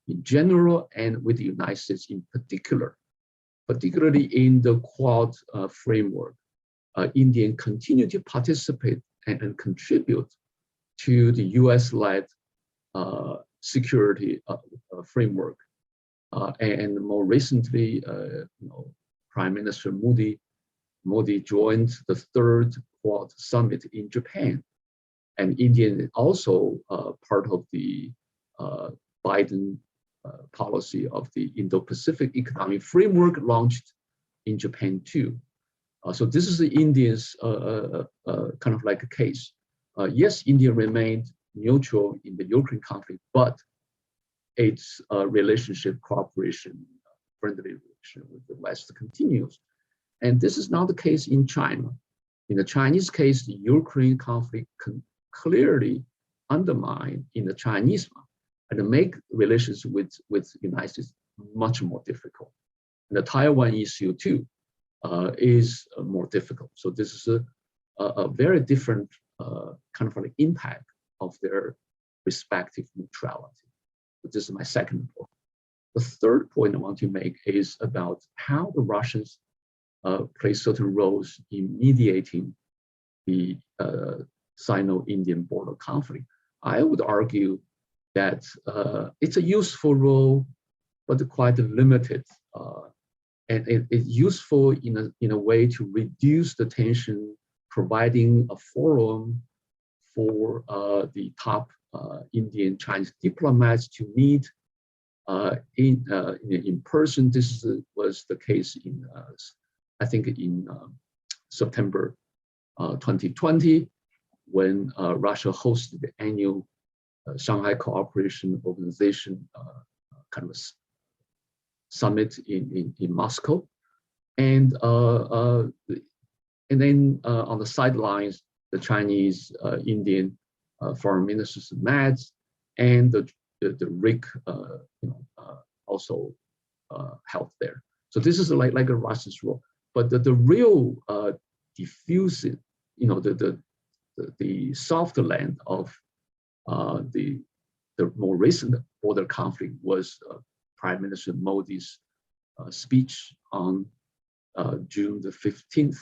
[SPEAKER 4] in general and with the United States in particular, particularly in the Quad framework. India continue to participate and contribute to the US-led security framework. And more recently, Prime Minister Modi joined the third Quad summit in Japan. And India is also part of the Biden policy of the Indo-Pacific economic framework launched in Japan too. So this is the India's kind of like a case. Yes, India remained neutral in the Ukraine conflict, but its relationship, cooperation, friendly relation with the West continues. And this is not the case in China. In the Chinese case, the Ukraine conflict can clearly undermine in the Chinese one and make relations with the United States much more difficult. And the Taiwan issue too is more difficult. So this is a very different kind of an impact of their respective neutrality. So this is my second point. The third point I want to make is about how the Russians play certain roles in mediating the Sino-Indian border conflict. I would argue that it's a useful role, but quite limited. And it's useful in a way to reduce the tension, providing a forum for the top Indian Chinese diplomats to meet in person. This was the case in, I think, in September 2020, when Russia hosted the annual Shanghai Cooperation Organization kind of summit in Moscow, and then on the sidelines, the Chinese Indian foreign ministers met, and the RIC also held there. So this is like a Russia's role, but the real diffusive, the soft land of the more recent border conflict was Prime Minister Modi's speech on June the 15th,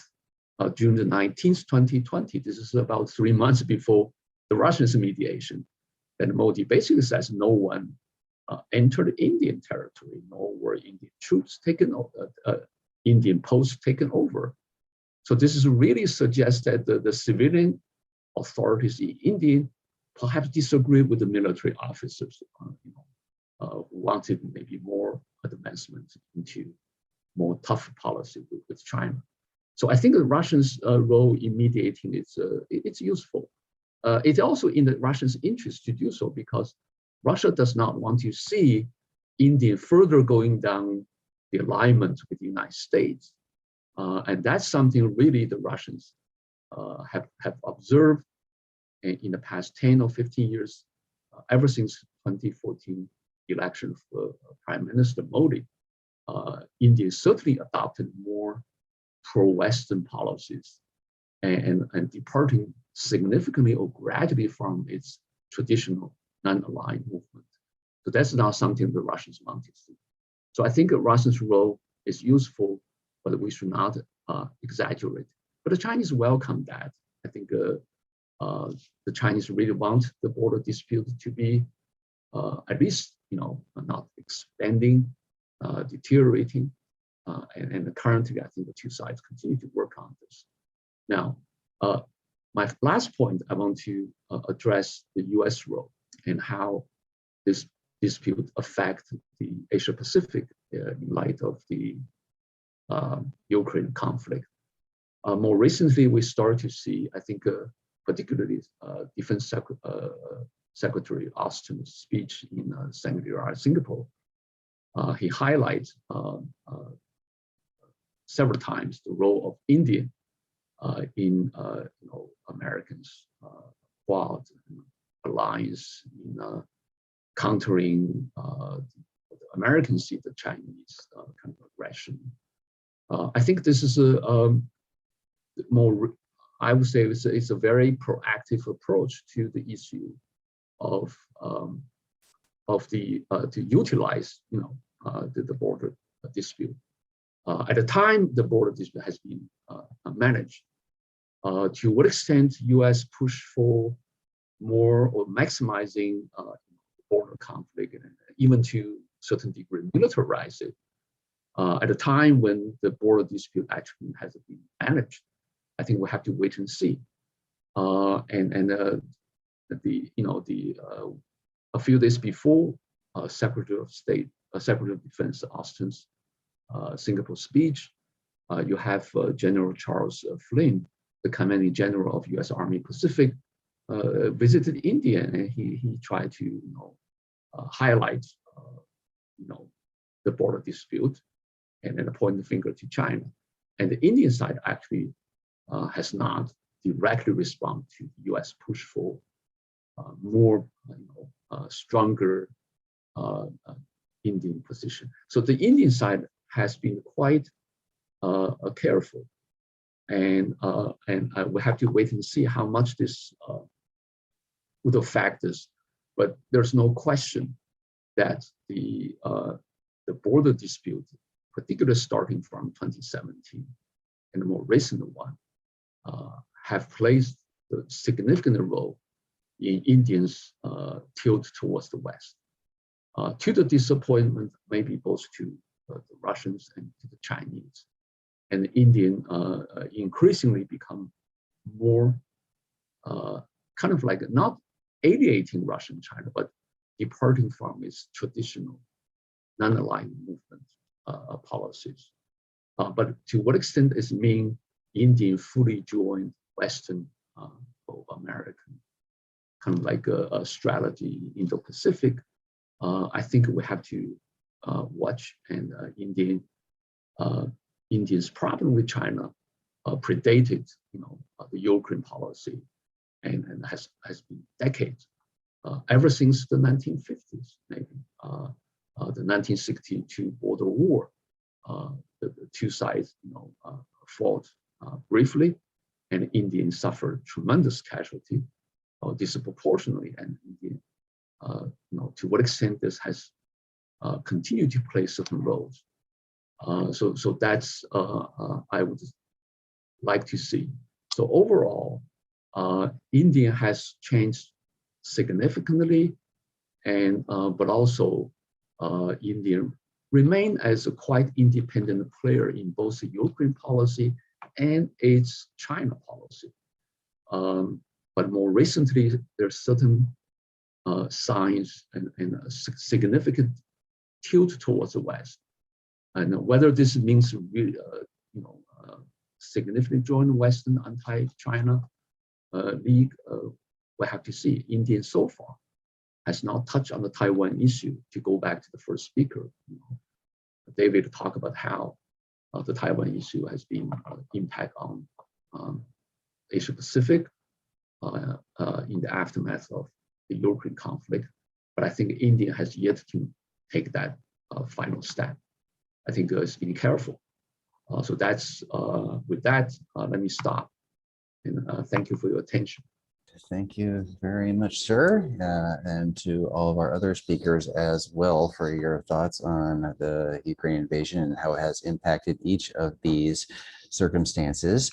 [SPEAKER 4] June the 19th, 2020. This is about 3 months before the Russians' mediation. And Modi basically says no one entered Indian territory, nor were Indian troops taken over, Indian posts taken over. So this is really suggests that the civilian authorities in India perhaps disagree with the military officers, wanted maybe more advancement into more tough policy with China. So I think the Russians' role in mediating it's useful. It's also in the Russians' interest to do so, because Russia does not want to see India further going down the alignment with the United States. And that's something really the Russians have observed in the past 10 or 15 years, ever since 2014 election of Prime Minister Modi. India certainly adopted more pro-Western policies and departing significantly or gradually from its traditional non-aligned movement. So that's not something the Russians want to see. So I think the Russians' role is useful, but we should not exaggerate. But the Chinese welcome that. I think the Chinese really want the border dispute to be at least, not expanding, deteriorating, and currently I think the two sides continue to work on this. Now, my last point, I want to address the U.S. role and how this dispute affect the Asia-Pacific in light of the Ukraine conflict. More recently, we start to see, I think, particularly Defense Secretary Austin's speech in Shangri-La, Singapore. He highlights several times the role of India in Americans' Quad alliance in countering the Americans see the Chinese kind of aggression. I think this is a more, I would say it's a very proactive approach to the issue of to utilize the border dispute. At the time the border dispute has been managed, to what extent U.S. push for more or maximizing border conflict and even to a certain degree militarize it. At a time when the border dispute actually has been managed, I think we have to wait and see. A few days before Secretary of State, Secretary of Defense Austin's Singapore speech, you have General Charles Flynn, the Commanding General of U.S. Army Pacific, visited India, and he tried to highlight the border dispute and then point the finger to China. And the Indian side actually has not directly responded to the U.S. push for more stronger Indian position. So the Indian side has been quite careful, and we have to wait and see how much this would affect us. But there's no question that the border dispute, particularly starting from 2017 and the more recent one, have played a significant role in Indians' tilt towards the West, to the disappointment maybe both to the Russians and to the Chinese. And Indian increasingly become more kind of like not alienating Russia and China, but departing from its traditional non-aligned movement policies. But to what extent is mean Indian fully joined Western or American kind of like a strategy in Indo-Pacific? I think we have to watch, and India's problem with China predated the Ukraine policy and has been decades, ever since the 1950s, maybe the 1962 border war. The two sides fought briefly, and Indians suffered tremendous casualty, disproportionately, and India, to what extent this has continued to play certain roles. So that's I would like to see. So overall, India has changed significantly, and but also India remain as a quite independent player in both the Ukraine policy and its China policy. But more recently, there's certain signs and a significant tilt towards the West. And whether this means really, significantly join Western anti-China league, we have to see. India so far has not touched on the Taiwan issue, to go back to the first speaker. David talked about how the Taiwan issue has been impact on Asia Pacific in the aftermath of the Ukraine conflict. But I think India has yet to take that final step. I think it's being careful. So that's with that, let me stop. And thank you for your attention.
[SPEAKER 1] Thank you very much, sir, and to all of our other speakers as well for your thoughts on the Ukraine invasion and how it has impacted each of these circumstances.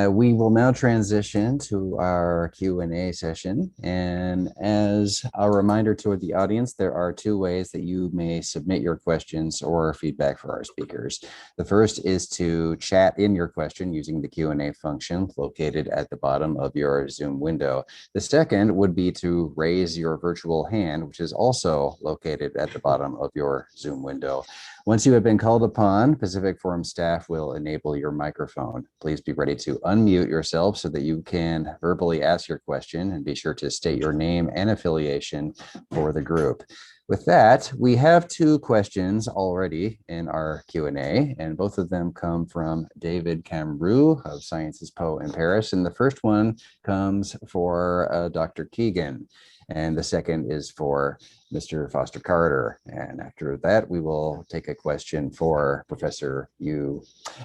[SPEAKER 1] We will now transition to our Q&A session. And as a reminder to the audience, there are two ways that you may submit your questions or feedback for our speakers. The first is to chat in your question using the Q&A function located at the bottom of your Zoom window. The second would be to raise your virtual hand, which is also located at the bottom of your Zoom window. Once you have been called upon, Pacific Forum staff will enable your microphone. Please be ready to unmute yourself so that you can verbally ask your question, and be sure to state your name and affiliation for the group. With that, we have two questions already in our Q&A, and both of them come from David Camroux of Sciences Po in Paris. And the first one comes for Dr. Keegan, and the second is for Mr. Foster Carter. And after that, we will take a question for Professor Yu.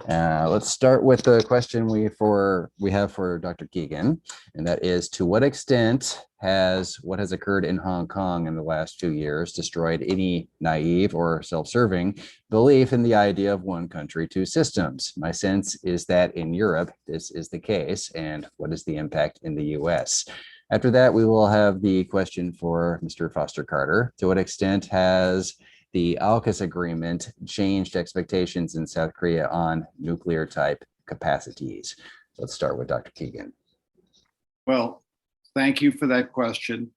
[SPEAKER 1] Let's start with the question we have for Dr. Keegan, and that is, to what extent has what has occurred in Hong Kong in the last 2 years destroyed any naive or self-serving belief in the idea of one country, two systems? My sense is that in Europe, this is the case, and what is the impact in the US? After that, we will have the question for Mr. Foster Carter. To what extent has the AUKUS agreement changed expectations in South Korea on nuclear type capacities? Let's start with Dr. Keegan.
[SPEAKER 2] Well, thank you for that question.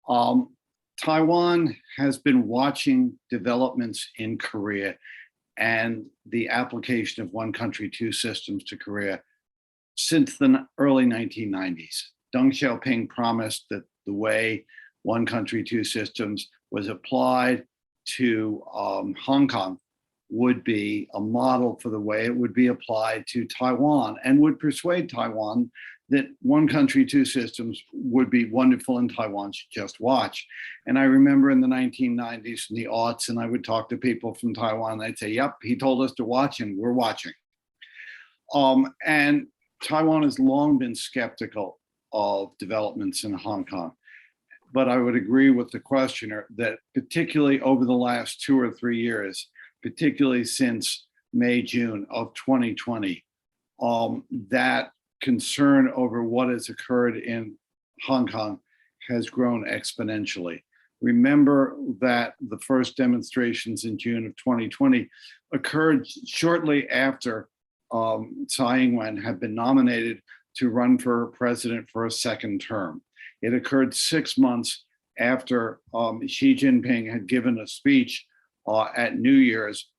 [SPEAKER 2] Taiwan has been watching developments in Korea and the application of one country, two systems to Korea since the early 1990s. Deng Xiaoping promised that the way one country, two systems was applied to Hong Kong would be a model for the way it would be applied to Taiwan, and would persuade Taiwan that one country, two systems would be wonderful and Taiwan should just watch. And I remember in the 1990s and the aughts, and I would talk to people from Taiwan, and they'd say, yep, he told us to watch and we're watching. And Taiwan has long been skeptical of developments in Hong Kong. But I would agree with the questioner that particularly over the last 2 or 3 years, particularly since May, June of 2020, that concern over what has occurred in Hong Kong has grown exponentially. Remember that the first demonstrations in June of 2020 occurred shortly after Tsai Ing-wen had been nominated to run for president for a second term. It occurred 6 months after Xi Jinping had given a speech at New Year's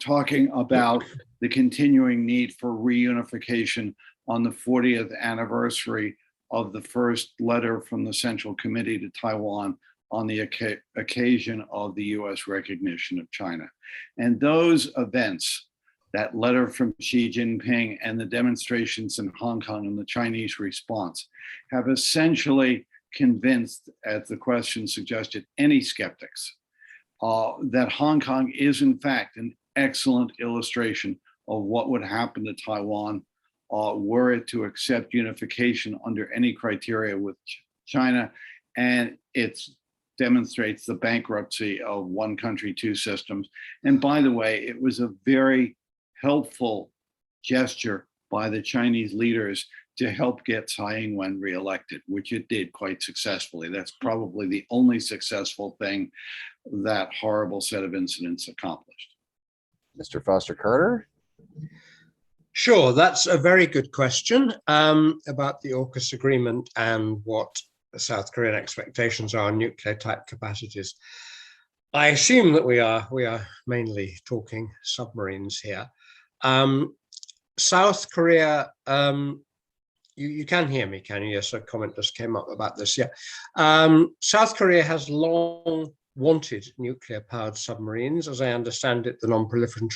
[SPEAKER 2] talking about the continuing need for reunification on the 40th anniversary of the first letter from the Central Committee to Taiwan on the occasion of the US recognition of China. And those events, that letter from Xi Jinping and the demonstrations in Hong Kong and the Chinese response, have essentially convinced, as the question suggested, any skeptics that Hong Kong is in fact an excellent illustration of what would happen to Taiwan were it to accept unification under any criteria with China. And it demonstrates the bankruptcy of one country, two systems. And by the way, it was a very helpful gesture by the Chinese leaders to help get Tsai Ing-wen reelected, which it did quite successfully. That's probably the only successful thing that horrible set of incidents accomplished.
[SPEAKER 1] Mr. Foster Carter?
[SPEAKER 3] Sure, that's a very good question about the AUKUS agreement and what the South Korean expectations are on nuclear type capacities. I assume that we are mainly talking submarines here. South Korea You can hear me, can you? Yes, a comment just came up about this. Yeah. South Korea has long wanted nuclear-powered submarines. As I understand it, the non-proliferation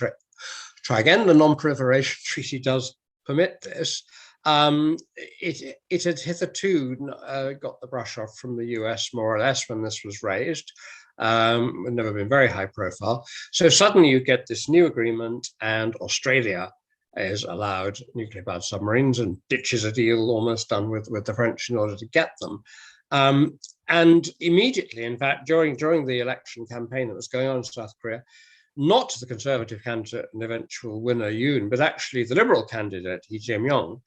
[SPEAKER 3] treaty does permit this. It had hitherto got the brush off from the US more or less when this was raised. Had never been very high profile. So suddenly you get this new agreement, and Australia is allowed nuclear-powered submarines and ditches a deal almost done with the French in order to get them. And immediately, in fact, during the election campaign that was going on in South Korea, not the Conservative candidate and eventual winner Yoon, but actually the Liberal candidate, Lee Jae-myung,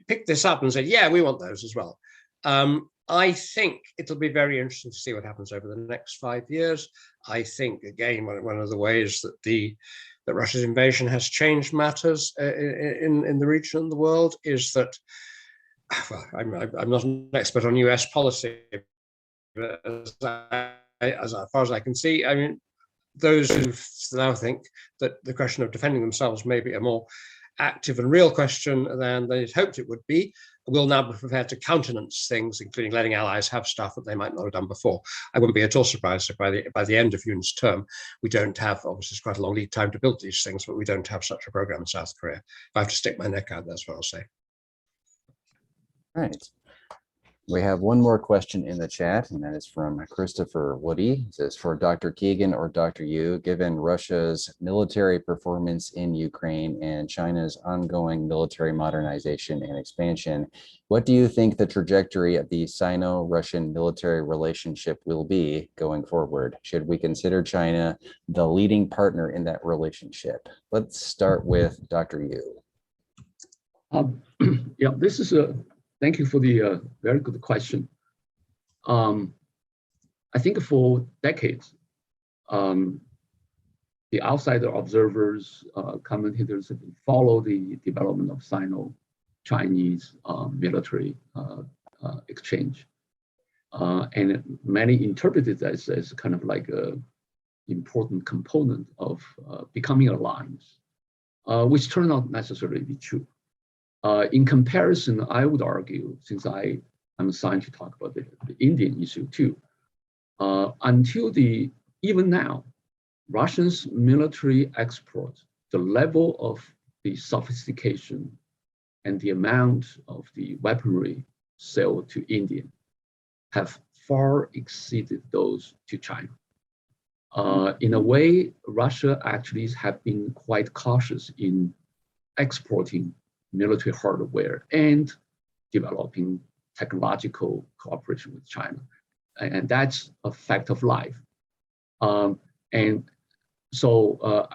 [SPEAKER 3] picked this up and said, yeah, we want those as well. I think it'll be very interesting to see what happens over the next 5 years. I think, again, one of the ways that Russia's invasion has changed matters in the region and the world is that, well, I'm not an expert on US policy, but as far as I can see, I mean, those who now think that the question of defending themselves may be a more active and real question than they had hoped it would be, will now be prepared to countenance things, including letting allies have stuff that they might not have done before. I wouldn't be at all surprised if by the end of Yoon's term, we don't have, obviously it's quite a long lead time to build these things, but we don't have such a program in South Korea. If I have to stick my neck out, that's what I'll say.
[SPEAKER 1] All right. We have one more question in the chat, and that is from Christopher Woody. It says, for Dr. Keegan or Dr. Yu, given Russia's military performance in Ukraine and China's ongoing military modernization and expansion, what do you think the trajectory of the Sino-Russian military relationship will be going forward? Should we consider China the leading partner in that relationship? Let's start with Dr. Yu.
[SPEAKER 4] Yeah, this is thank you for the very good question. I think for decades, the outsider observers, commentators have followed the development of Sino-Chinese military exchange. And many interpret it as kind of like an important component of becoming alliance, which turned out necessarily to be true. In comparison, I would argue, since I'm assigned to talk about the Indian issue too, until even now, Russia's military export, the level of the sophistication and the amount of the weaponry sold to India have far exceeded those to China. In a way, Russia actually have been quite cautious in exporting military hardware and developing technological cooperation with China. And that's a fact of life. And so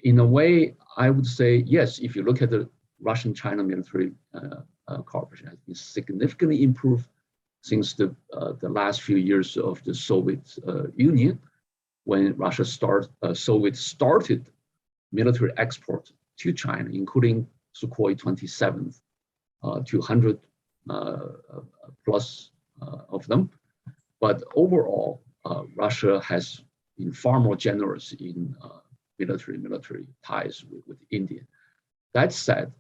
[SPEAKER 4] in a way, I would say, yes, if you look at the Russian-China military cooperation has been significantly improved since the last few years of the Soviet Union, when Soviet started military export to China, including Sukhoi 27, 200 plus of them. But overall, Russia has been far more generous in military ties with India. That said,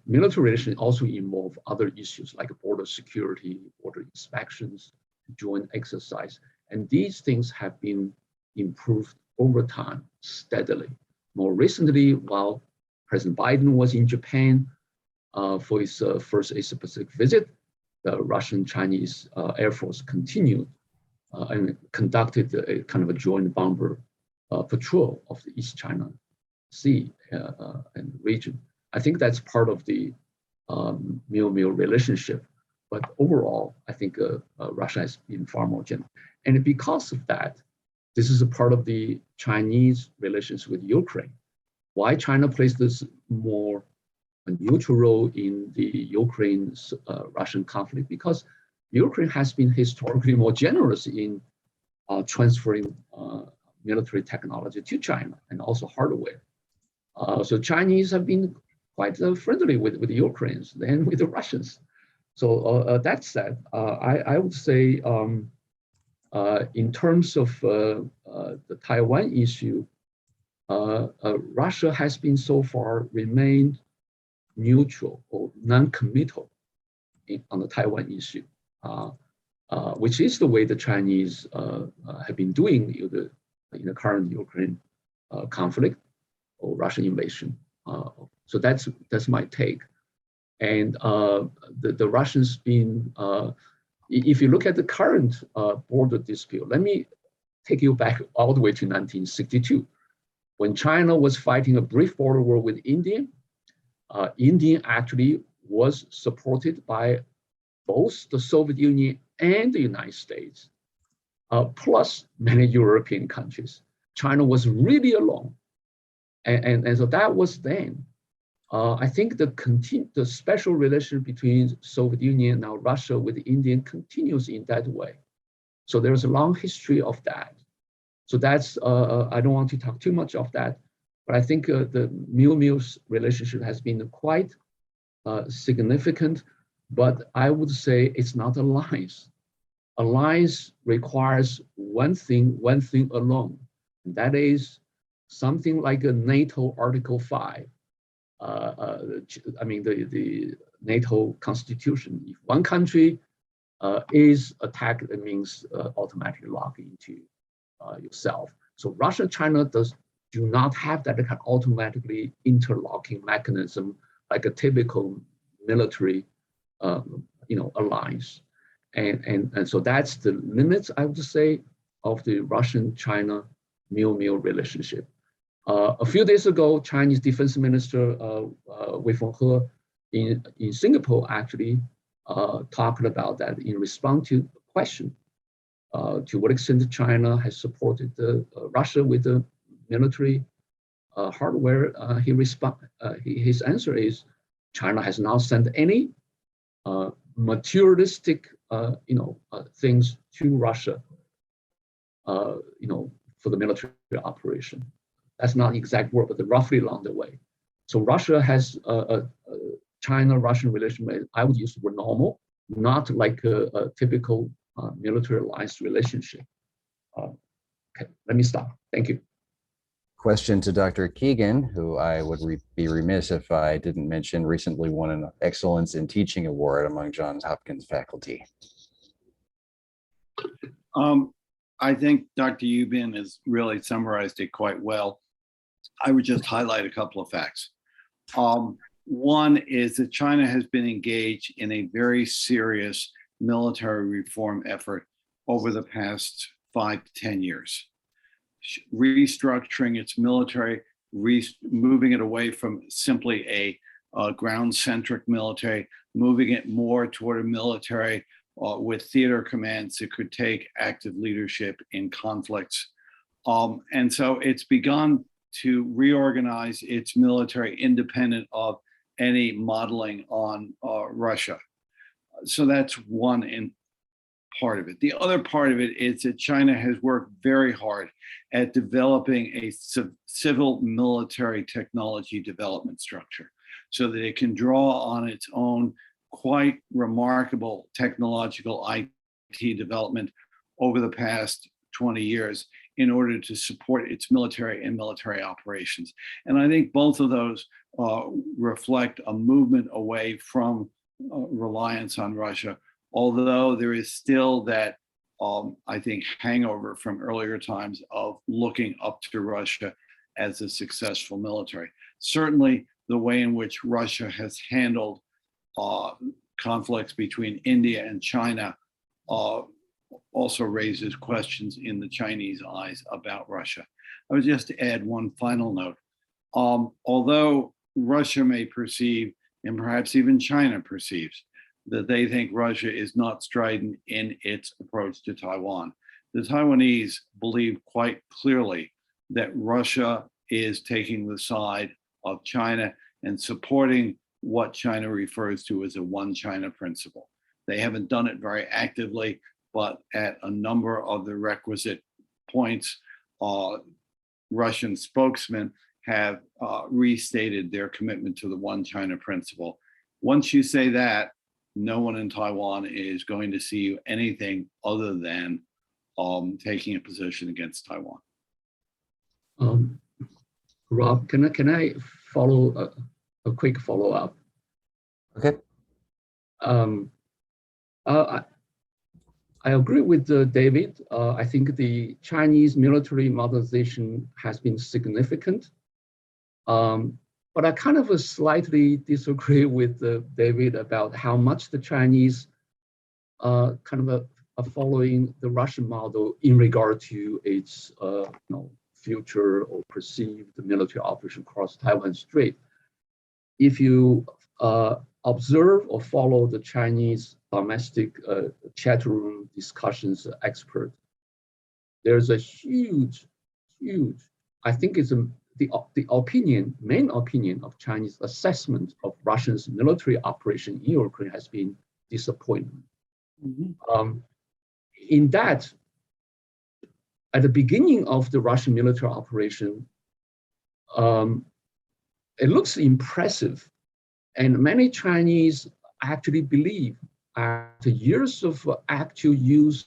[SPEAKER 4] military relations also involve other issues like border security, border inspections, joint exercise. And these things have been improved over time steadily. More recently, while President Biden was in Japan for his first Asia-Pacific visit, the Russian-Chinese Air Force continued and conducted a kind of a joint bomber patrol of the East China Sea and region. I think that's part of the meal relationship. But overall, I think Russia has been far more generous. And because of that, this is a part of the Chinese relations with Ukraine. Why China plays this more neutral role in the Ukraine-Russian conflict? Because Ukraine has been historically more generous in transferring military technology to China and also hardware. So Chinese have been quite friendly with the Ukrainians than with the Russians. So that said, I would say in terms of the Taiwan issue, Russia has been so far remained neutral or non-committal on the Taiwan issue, which is the way the Chinese have been doing in the current Ukraine conflict or Russian invasion. So that's my take. And the Russians been, if you look at the current border dispute, let me take you back all the way to 1962. When China was fighting a brief border war with India, India actually was supported by both the Soviet Union and the United States, plus many European countries. China was really alone. And so that was then. I think the special relation between Soviet Union and now Russia with India continues in that way. So there's a long history of that. So that's, I don't want to talk too much of that, but I think the Miu relationship has been quite significant, but I would say it's not alliance. Alliance requires one thing alone. And that is something like a NATO Article 5. I mean, the NATO constitution. If one country is attacked, it means automatically lock into yourself. So Russia and China do not have that kind of automatically interlocking mechanism like a typical military alliance. And so that's the limits, I would say, of the Russian-China Miu relationship. A few days ago, Chinese Defense Minister Wei Fenghe in Singapore actually talked about that in response to the question to what extent China has supported Russia with the military hardware. His answer is China has not sent any materialistic things to Russia for the military operation. That's not the exact word, but roughly along the way. So Russia has a China-Russian relationship. I would use the word normal, not like a typical military alliance relationship. Okay, let me stop. Thank you.
[SPEAKER 1] Question to Dr. Keegan, who I would be remiss if I didn't mention recently won an Excellence in Teaching Award among Johns Hopkins faculty.
[SPEAKER 2] I think Dr. Yubin has really summarized it quite well. I would just highlight a couple of facts. One is that China has been engaged in a very serious military reform effort over the past 5 to 10 years, restructuring its military, moving it away from simply a ground-centric military, moving it more toward a military with theater commands that could take active leadership in conflicts. And so it's begun to reorganize its military independent of any modeling on Russia. So that's one part of it. The other part of it is that China has worked very hard at developing a civil military technology development structure so that it can draw on its own quite remarkable technological IT development over the past 20 years in order to support its military and military operations. And I think both of those reflect a movement away from reliance on Russia, although there is still that, I think, hangover from earlier times of looking up to Russia as a successful military. Certainly the way in which Russia has handled conflicts between India and China also raises questions in the Chinese eyes about Russia. I would just add one final note. Although Russia may perceive, and perhaps even China perceives, that they think Russia is not strident in its approach to Taiwan, the Taiwanese believe quite clearly that Russia is taking the side of China and supporting what China refers to as a one China principle. They haven't done it very actively, but at a number of the requisite points, Russian spokesmen have restated their commitment to the one China principle. Once you say that, no one in Taiwan is going to see you anything other than taking a position against Taiwan.
[SPEAKER 4] Rob, can I follow a quick follow-up?
[SPEAKER 1] Okay.
[SPEAKER 4] I agree with David. I think the Chinese military modernization has been significant. But I kind of slightly disagree with David about how much the Chinese kind of are following the Russian model in regard to its future or perceived military operation across Taiwan Strait. If you observe or follow the Chinese domestic chat room discussions expert, there's a huge, I think it's the main opinion of Chinese assessment of Russia's military operation in Ukraine has been disappointing. Mm-hmm. In that, at the beginning of the Russian military operation, it looks impressive. And many Chinese actually believe after years of actual use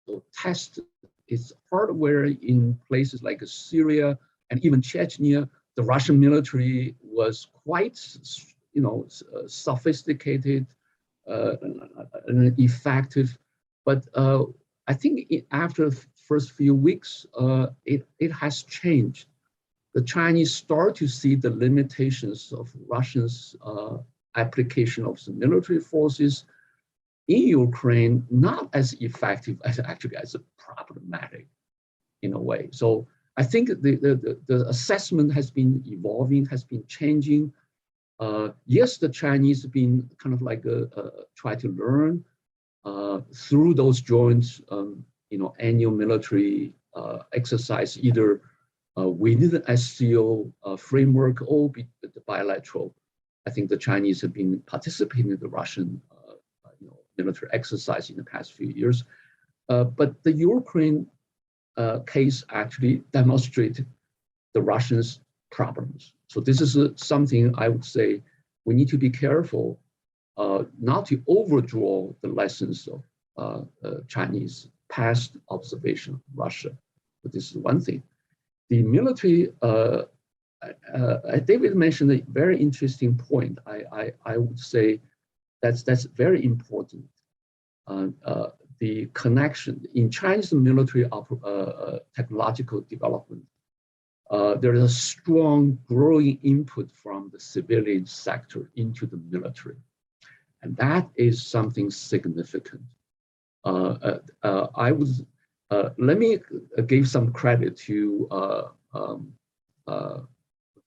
[SPEAKER 4] or test its hardware in places like Syria and even Chechnya, the Russian military was quite, sophisticated and effective. But I think after the first few weeks, it has changed. The Chinese start to see the limitations of Russia's application of the military forces in Ukraine, not as effective as actually as problematic in a way. So I think the assessment has been evolving, has been changing. Yes, the Chinese have been kind of like try to learn through those joint, annual military exercise, either within the SCO framework or the bilateral. I think the Chinese have been participating in the Russian military exercise in the past few years. But the Ukraine case actually demonstrated the Russians' problems. So this is something I would say we need to be careful not to overdraw the lessons of Chinese past observation of Russia. But this is one thing. The military, David mentioned a very interesting point. I would say that's very important. The connection in Chinese military technological development, there is a strong growing input from the civilian sector into the military. And that is something significant. Let me give some credit to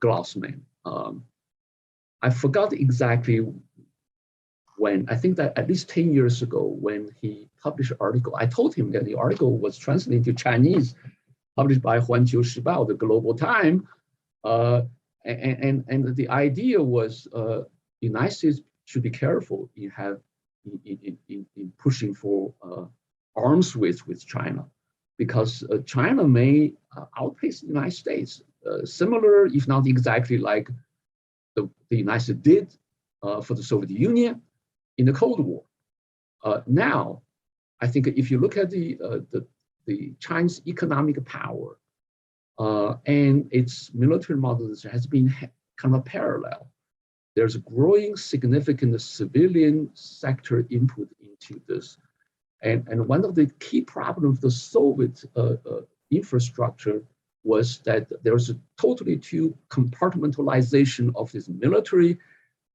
[SPEAKER 4] Glossman. I forgot exactly when, I think that at least 10 years ago, when he published an article, I told him that the article was translated to Chinese, published by Huanqiu Shibao, the Global Time. And the idea was the United States should be careful in pushing for arms race with China, because China may outpace the United States, similar, if not exactly like the United States did for the Soviet Union in the Cold War. Now, I think if you look at the Chinese economic power and its military models, has been kind of parallel. There's a growing significant civilian sector input into this. And one of the key problems of the Soviet infrastructure was that there was a totally two compartmentalization of this military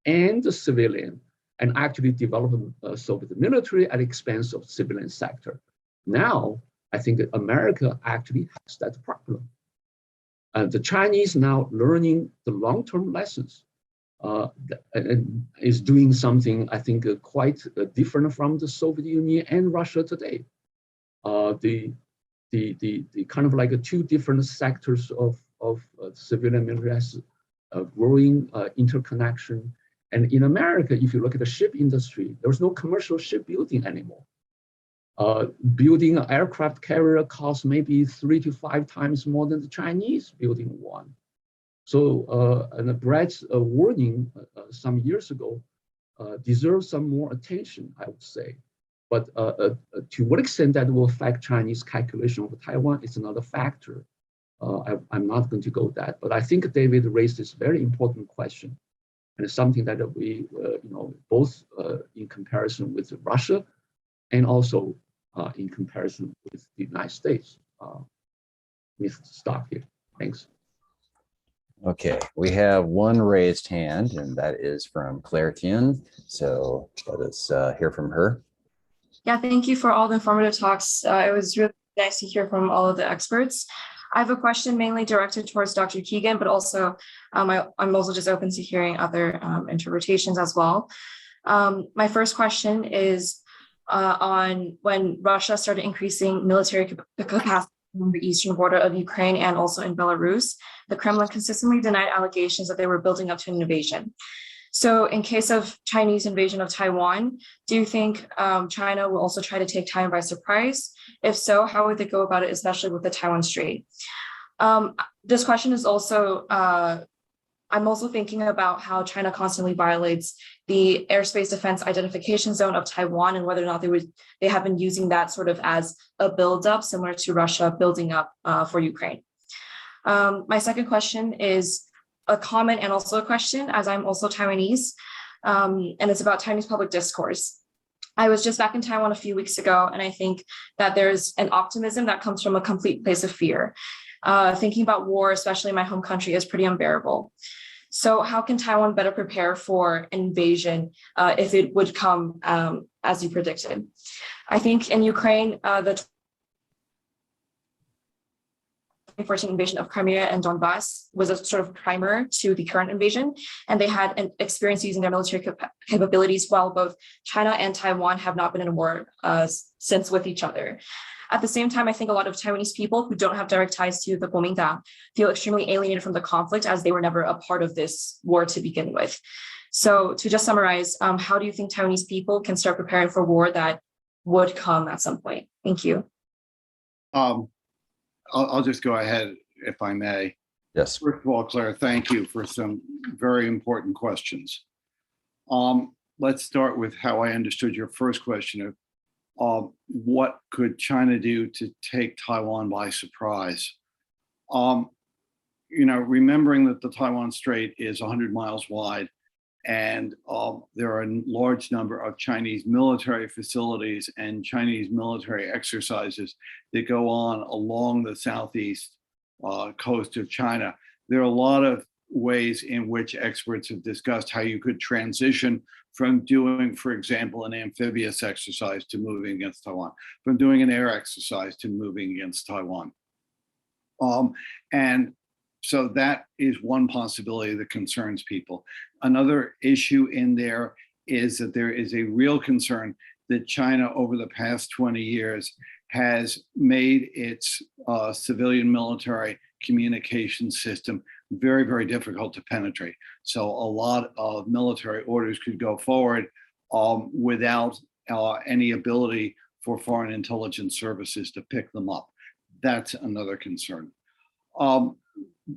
[SPEAKER 4] and the civilian, and actually developing Soviet military at the expense of civilian sector. Now, I think that America actually has that problem. The Chinese now learning the long-term lessons and is doing something, I think, quite different from the Soviet Union and Russia today. The kind of like two different sectors of civilian military has a growing interconnection. And in America, if you look at the ship industry, there's no commercial shipbuilding anymore. Building an aircraft carrier costs maybe 3 to 5 times more than the Chinese building one. So, and Brett's warning some years ago deserves some more attention, I would say. But to what extent that will affect Chinese calculation of Taiwan is another factor. I'm not going to go that, but I think David raised this very important question. and it's something that we, both in comparison with Russia, and also in comparison with the United States. Let me stop here. Thanks.
[SPEAKER 1] Okay, we have one raised hand, and that is from Claire Tien. So let us hear from her.
[SPEAKER 5] Yeah, thank you for all the informative talks. It was really nice to hear from all of the experts. I have a question mainly directed towards Dr. Keegan, but also I'm also just open to hearing other interpretations as well. My first question is on when Russia started increasing military capacity on the eastern border of Ukraine and also in Belarus, the Kremlin consistently denied allegations that they were building up to an invasion. So in case of Chinese invasion of Taiwan, do you think China will also try to take Taiwan by surprise? If so, how would they go about it, especially with the Taiwan Strait? This question is also, I'm also thinking about how China constantly violates the airspace defense identification zone of Taiwan and whether or not they have been using that sort of as a buildup, similar to Russia building up for Ukraine. My second question is a comment and also a question, as I'm also Taiwanese, and it's about Chinese public discourse. I was just back in Taiwan a few weeks ago, and I think that there's an optimism that comes from a complete place of fear. Thinking about war, especially in my home country, is pretty unbearable. So how can Taiwan better prepare for invasion if it would come as you predicted? I think in Ukraine, the 2014 invasion of Crimea and Donbass was a sort of primer to the current invasion, and they had an experience using their military capabilities while both China and Taiwan have not been in a war since with each other. At the same time, I think a lot of Taiwanese people who don't have direct ties to the Kuomintang feel extremely alienated from the conflict as they were never a part of this war to begin with. So to just summarize, how do you think Taiwanese people can start preparing for war that would come at some point? Thank you.
[SPEAKER 2] I'll just go ahead if I may.
[SPEAKER 1] Yes.
[SPEAKER 2] First of all, Claire, thank you for some very important questions. Let's start with how I understood your first question of what could China do to take Taiwan by surprise? Remembering that the Taiwan Strait is 100 miles wide, and there are a large number of Chinese military facilities and Chinese military exercises that go on along the southeast coast of China. There are a lot of ways in which experts have discussed how you could transition from doing, for example, an amphibious exercise to moving against Taiwan, from doing an air exercise to moving against Taiwan. And so that is one possibility that concerns people. Another issue in there is that there is a real concern that China over the past 20 years has made its civilian military communication system very, very difficult to penetrate. So a lot of military orders could go forward without any ability for foreign intelligence services to pick them up. That's another concern.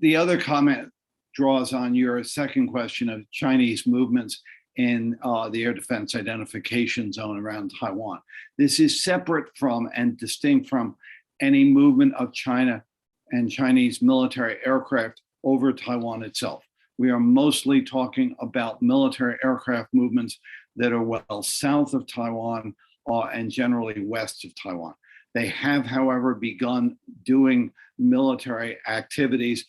[SPEAKER 2] The other comment draws on your second question of Chinese movements in the air defense identification zone around Taiwan. This is separate from and distinct from any movement of China and Chinese military aircraft over Taiwan itself. We are mostly talking about military aircraft movements that are well south of Taiwan and generally west of Taiwan. They have, however, begun doing military activities,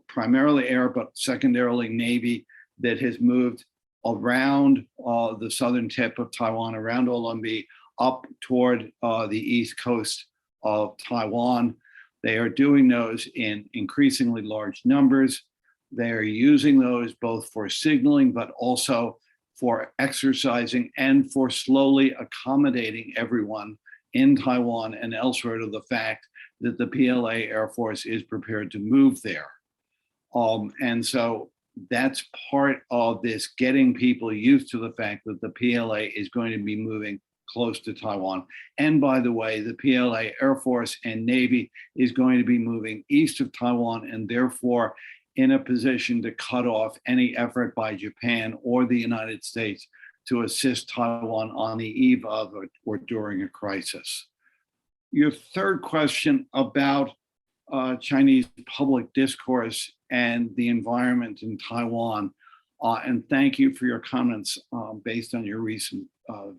[SPEAKER 2] primarily air, but secondarily Navy, that has moved around the southern tip of Taiwan, around Olympi, up toward the east coast of Taiwan. They are doing those in increasingly large numbers. They are using those both for signaling, but also for exercising and for slowly accommodating everyone in Taiwan and elsewhere to the fact that the PLA Air Force is prepared to move there. And so that's part of this getting people used to the fact that the PLA is going to be moving close to Taiwan. And by the way, the PLA Air Force and Navy is going to be moving east of Taiwan and therefore in a position to cut off any effort by Japan or the United States to assist Taiwan on the eve of or during a crisis. Your third question about Chinese public discourse and the environment in Taiwan. And thank you for your comments based on your recent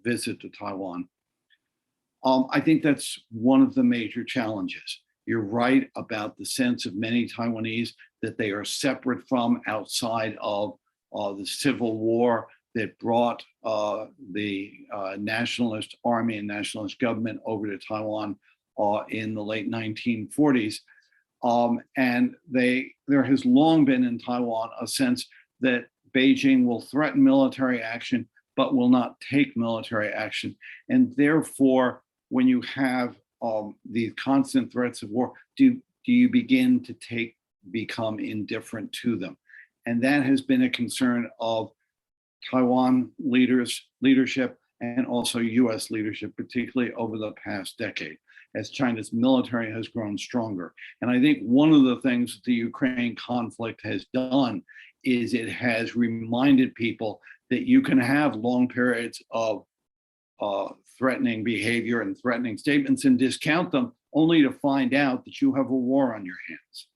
[SPEAKER 2] visit to Taiwan. I think that's one of the major challenges. You're right about the sense of many Taiwanese that they are separate from, outside of the civil war that brought the nationalist army and nationalist government over to Taiwan in the late 1940s. And there has long been in Taiwan a sense that Beijing will threaten military action, but will not take military action. And therefore, when you have these constant threats of war, do you begin to become indifferent to them? And that has been a concern of Taiwan leadership and also US leadership, particularly over the past decade, as China's military has grown stronger. And I think one of the things the Ukraine conflict has done is it has reminded people that you can have long periods of threatening behavior and threatening statements and discount them, only to find out that you have a war on your hands.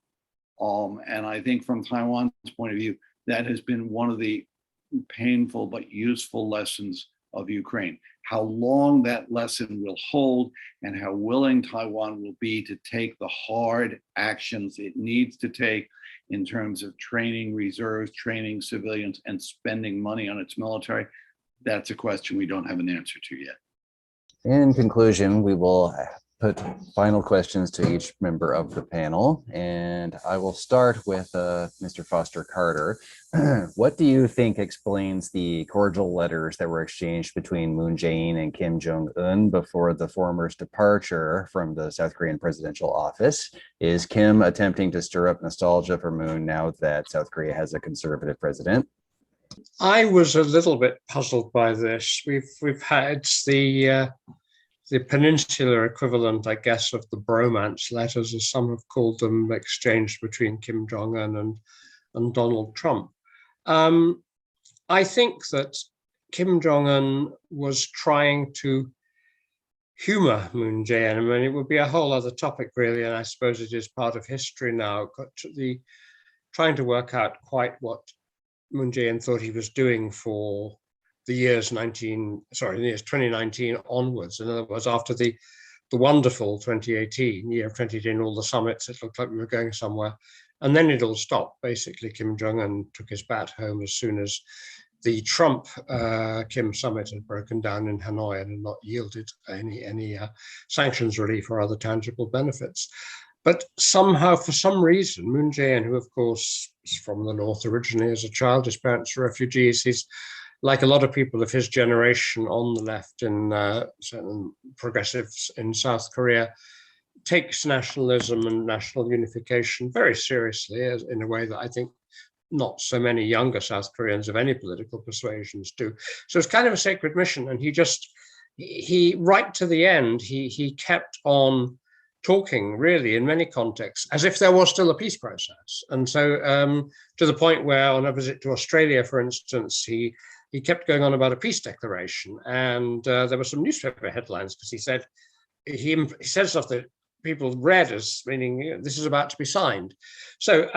[SPEAKER 2] And I think from Taiwan's point of view, that has been one of the painful but useful lessons of Ukraine. How long that lesson will hold and how willing Taiwan will be to take the hard actions it needs to take in terms of training reserves, training civilians, and spending money on its military. That's a question we don't have an answer to yet.
[SPEAKER 1] In conclusion, we will put final questions to each member of the panel, and I will start with Mr. Foster Carter. What do you think explains the cordial letters that were exchanged between Moon Jae-in and Kim Jong-un before the former's departure from the South Korean presidential office? Is Kim attempting to stir up nostalgia for Moon now that South Korea has a conservative president?
[SPEAKER 3] I was a little bit puzzled by this. We've had the peninsular equivalent, I guess, of the bromance letters, as some have called them, exchanged between Kim Jong-un and Donald Trump. I think that Kim Jong-un was trying to humor Moon Jae-in. I mean, it would be a whole other topic, really, and I suppose it is part of history now, trying to work out quite what Moon Jae-in thought he was doing for the years 2019 onwards. In other words, after the wonderful 2018, year of 2018, all the summits, it looked like we were going somewhere. And then it all stopped. Basically, Kim Jong-un took his bat home as soon as the Trump-Kim summit had broken down in Hanoi and had not yielded any sanctions relief or other tangible benefits. But somehow, for some reason, Moon Jae-in, who of course is from the north originally as a child, his parents are refugees, he's like a lot of people of his generation on the left and certain progressives in South Korea, takes nationalism and national unification very seriously, in a way that I think not so many younger South Koreans of any political persuasions do. So it's kind of a sacred mission. And he right to the end, he kept on talking, really, in many contexts, as if there was still a peace process. And so to the point where on a visit to Australia, for instance, he kept going on about a peace declaration. And there were some newspaper headlines because he said stuff that people read as meaning this is about to be signed. So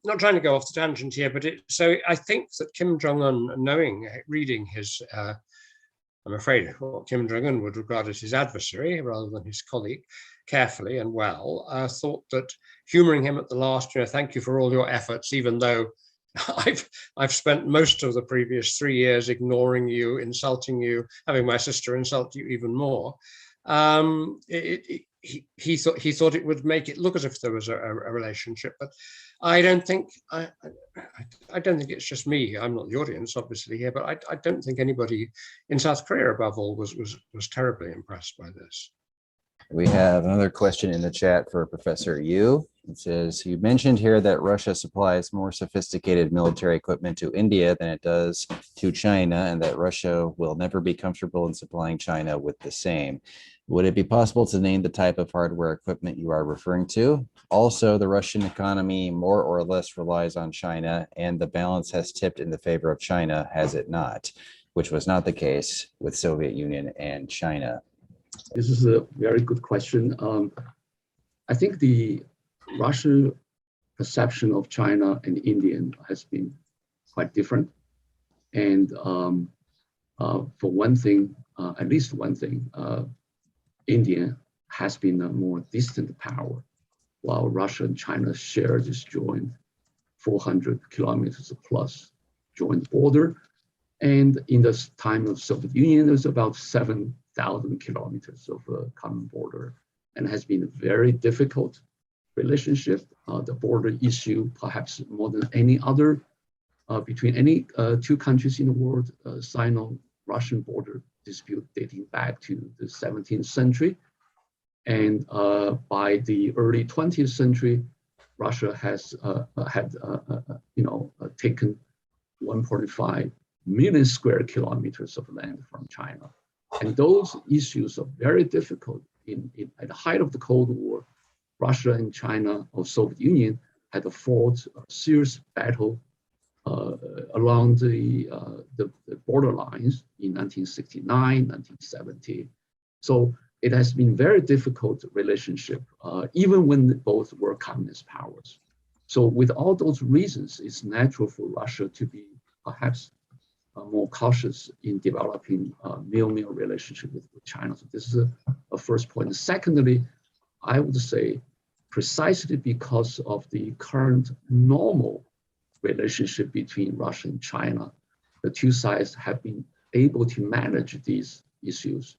[SPEAKER 3] not trying to go off the tangent here, but so I think that Kim Jong-un, reading his, I'm afraid what Kim Jong-un would regard as his adversary rather than his colleague, carefully and well, thought that humoring him at the last, thank you for all your efforts, even though I've spent most of the previous 3 years ignoring you, insulting you, having my sister insult you even more. He thought it would make it look as if there was a relationship, but I don't think it's just me. I'm not the audience, obviously, here, but I don't think anybody in South Korea, above all, was terribly impressed by this.
[SPEAKER 1] We have another question in the chat for Professor Yu. It says, you mentioned here that Russia supplies more sophisticated military equipment to India than it does to China, and that Russia will never be comfortable in supplying China with the same. Would it be possible to name the type of hardware equipment you are referring to? Also, the Russian economy more or less relies on China, and the balance has tipped in the favor of China, has it not? Which was not the case with Soviet Union and China.
[SPEAKER 4] This is a very good question. I think the Russian perception of China and Indian has been quite different. And for one thing, at least one thing, India has been a more distant power, while Russia and China share this joint 400 kilometers plus joint border. And in the time of Soviet Union, there's about 7,000 kilometers of common border, and has been a very difficult relationship. The border issue, perhaps more than any other, between any two countries in the world, Sino-Russian border dispute dating back to the 17th century. And by the early 20th century, Russia has taken 1.5 million square kilometers of land from China. And those issues are very difficult. At the height of the Cold War, Russia and China, or Soviet Union, had fought a serious battle along the border lines in 1969, 1970. So it has been very difficult relationship, even when both were communist powers. So with all those reasons, it's natural for Russia to be perhaps more cautious in developing a meal-meal relationship with China. So this is a first point. Secondly, I would say precisely because of the current normal relationship between Russia and China, the two sides have been able to manage these issues.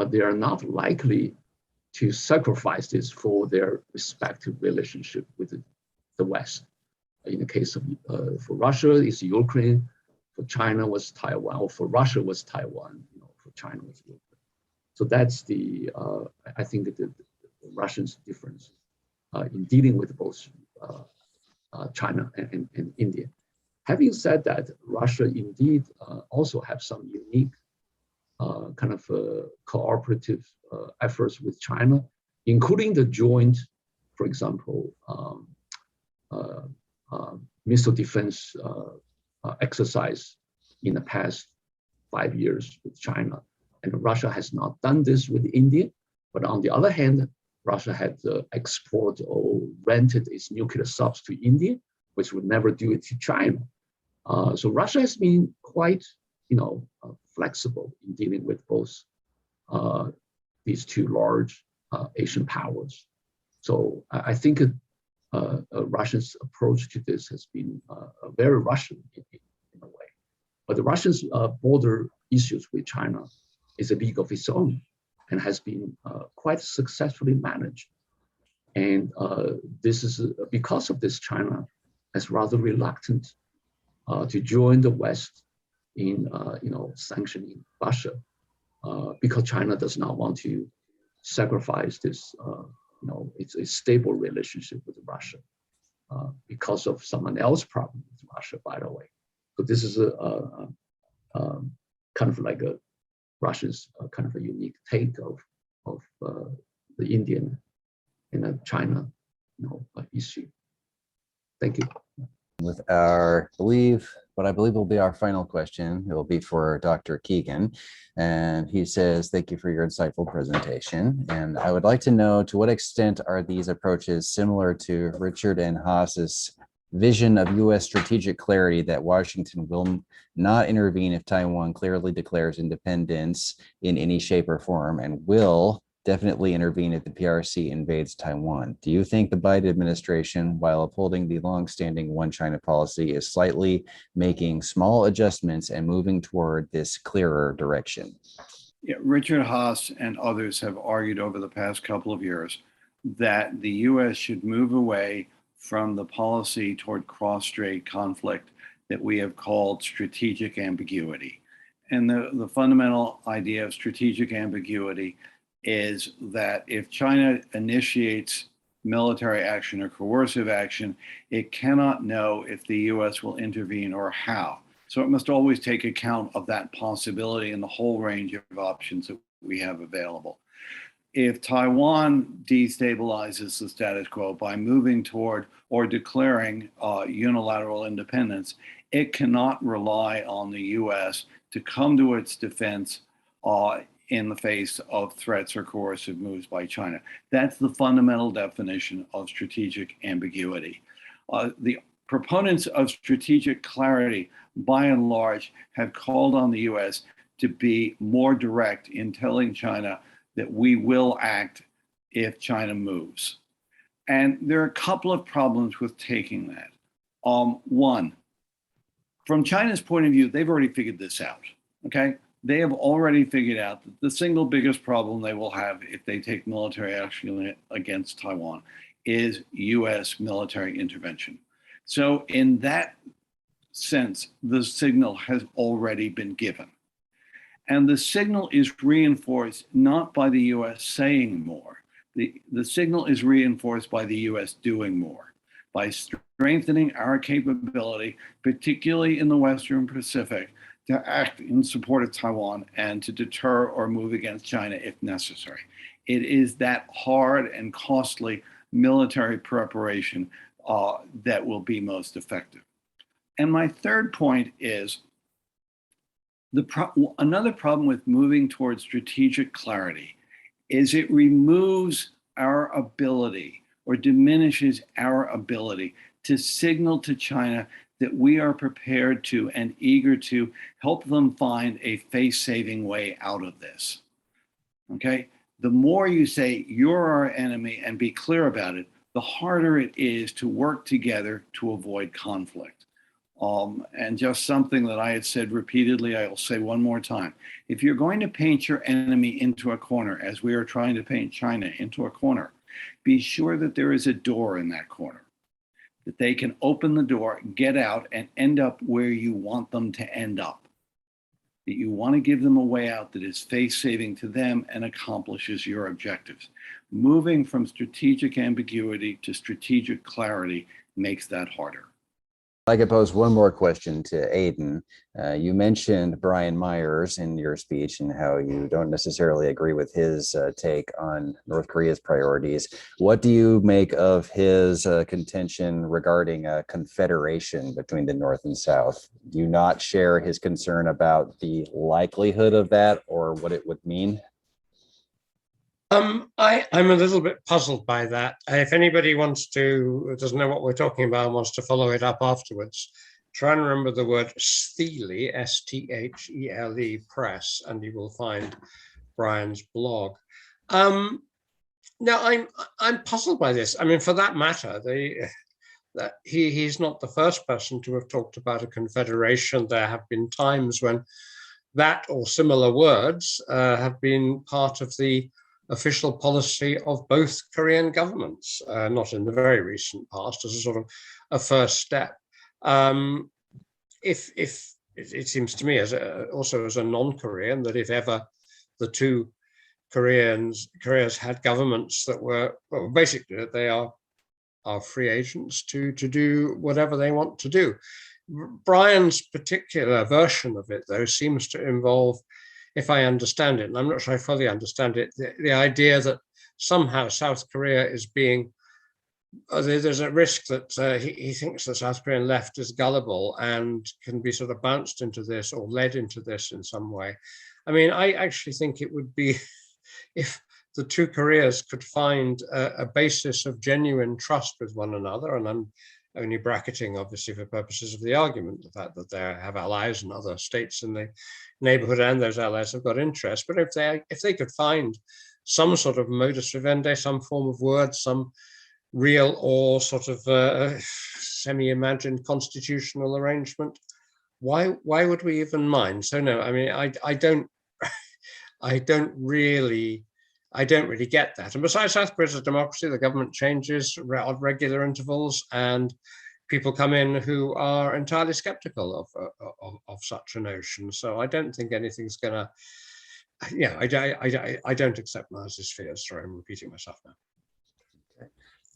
[SPEAKER 4] They are not likely to sacrifice this for their respective relationship with the West. In the case of, for Russia, it's Ukraine. For China was Taiwan, or for Russia was Taiwan, for China was Ukraine. So that's the, I think that the Russians' difference in dealing with both China and India. Having said that, Russia indeed also have some unique kind of cooperative efforts with China, including the joint, for example, missile defense exercise in the past 5 years with China. And Russia has not done this with India, but on the other hand, Russia had export or rented its nuclear subs to India, which would never do it to China. So Russia has been quite, flexible in dealing with both these two large Asian powers. So I think Russia's approach to this has been very Russian in a way. But the Russians' border issues with China is a league of its own and has been quite successfully managed. And this is because of this, China is rather reluctant to join the West in sanctioning Russia because China does not want to sacrifice this it's a stable relationship with Russia because of someone else's problem with Russia, by the way. So this is a kind of like a Russia's kind of a unique take of the Indian and China issue. Thank you.
[SPEAKER 1] With our what I believe will be our final question. It will be for Dr. Keegan. And he says, thank you for your insightful presentation. And I would like to know, to what extent are these approaches similar to Richard and Haas's vision of U.S. strategic clarity that Washington will not intervene if Taiwan clearly declares independence in any shape or form, and will definitely intervene if the PRC invades Taiwan? Do you think the Biden administration, while upholding the longstanding one China policy, is slightly making small adjustments and moving toward this clearer direction?
[SPEAKER 2] Yeah, Richard Haas and others have argued over the past couple of years that the U.S. should move away from the policy toward cross-strait conflict that we have called strategic ambiguity. And the fundamental idea of strategic ambiguity is that if China initiates military action or coercive action, it cannot know if the US will intervene or how. So it must always take account of that possibility and the whole range of options that we have available. If Taiwan destabilizes the status quo by moving toward or declaring unilateral independence, it cannot rely on the US to come to its defense in the face of threats or coercive moves by China. That's the fundamental definition of strategic ambiguity. The proponents of strategic clarity, by and large, have called on the US to be more direct in telling China that we will act if China moves. And there are a couple of problems with taking that. One, from China's point of view, they've already figured this out, okay? They have already figured out that the single biggest problem they will have if they take military action against Taiwan is US military intervention. So in that sense, the signal has already been given. And the signal is reinforced not by the US saying more. The signal is reinforced by the US doing more, by strengthening our capability, particularly in the Western Pacific, to act in support of Taiwan and to deter or move against China if necessary. It is that hard and costly military preparation that will be most effective. And my third point is another problem with moving towards strategic clarity is it removes our ability or diminishes our ability to signal to China that we are prepared to and eager to help them find a face-saving way out of this. Okay? The more you say you're our enemy and be clear about it, the harder it is to work together to avoid conflict. And just something that I had said repeatedly, I will say one more time. If you're going to paint your enemy into a corner, as we are trying to paint China into a corner, be sure that there is a door in that corner, that they can open the door, get out, and end up where you want them to end up. That you want to give them a way out that is face-saving to them and accomplishes your objectives. Moving from strategic ambiguity to strategic clarity makes that harder.
[SPEAKER 1] I could pose one more question to Aidan. You mentioned Brian Myers in your speech and how you don't necessarily agree with his take on North Korea's priorities. What do you make of his contention regarding a confederation between the North and South? Do you not share his concern about the likelihood of that or what it would mean?
[SPEAKER 3] I'm a little bit puzzled by that. If anybody doesn't know what we're talking about and wants to follow it up afterwards, try and remember the word Sthele, S-T-H-E-L-E, press, and you will find Brian's blog. No, I'm puzzled by this. I mean, for that matter, he's not the first person to have talked about a confederation. There have been times when that or similar words have been part of the official policy of both Korean governments, not in the very recent past, as a sort of a first step. If it seems to me, also as a non-Korean, that if ever the two Koreas had governments that were, well, basically that they are free agents to do whatever they want to do. Brian's particular version of it, though, seems to involve, if I understand it, and I'm not sure I fully understand it, the idea that somehow South Korea is being, there's a risk that he thinks the South Korean left is gullible and can be sort of bounced into this or led into this in some way. I mean, I actually think it would be, if the two Koreas could find a basis of genuine trust with one another, and I'm only bracketing, obviously, for purposes of the argument, the fact that they have allies and other states in the neighborhood and those allies have got interest. But if they could find some sort of modus vivendi, some form of word, some real or sort of semi-imagined constitutional arrangement, why would we even mind? So no, I mean, I don't really get that. And besides, South Korea is a democracy. The government changes at regular intervals, and people come in who are entirely skeptical of such a notion. So I don't think anything's going to, yeah, I don't accept Myers' fears. Sorry, I'm repeating myself now.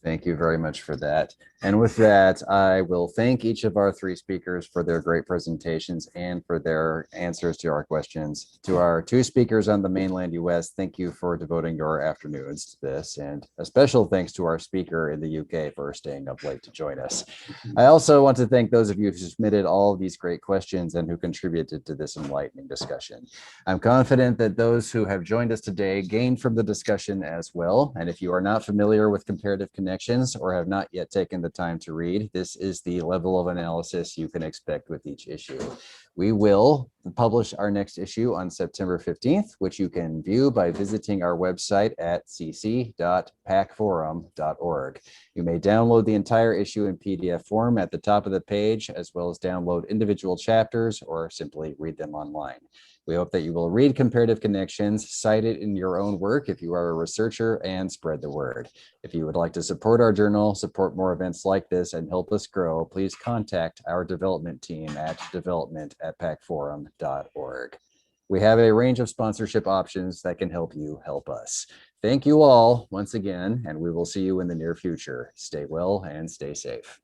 [SPEAKER 1] Thank you very much for that. And with that, I will thank each of our three speakers for their great presentations and for their answers to our questions. To our two speakers on the mainland US, thank you for devoting your afternoons to this. And a special thanks to our speaker in the UK for staying up late to join us. I also want to thank those of you who submitted all of these great questions and who contributed to this enlightening discussion. I'm confident that those who have joined us today gained from the discussion as well. And if you are not familiar with comparative conditions, Connections or have not yet taken the time to read, this is the level of analysis you can expect with each issue. We will publish our next issue on September 15th, which you can view by visiting our website at cc.pacforum.org. You may download the entire issue in PDF form at the top of the page, as well as download individual chapters or simply read them online. We hope that you will read Comparative Connections, cite it in your own work if you are a researcher, and spread the word. If you would like to support our journal, support more events like this, and help us grow, please contact our development team at development@pacforum.org. We have a range of sponsorship options that can help you help us. Thank you all once again, and we will see you in the near future. Stay well and stay safe.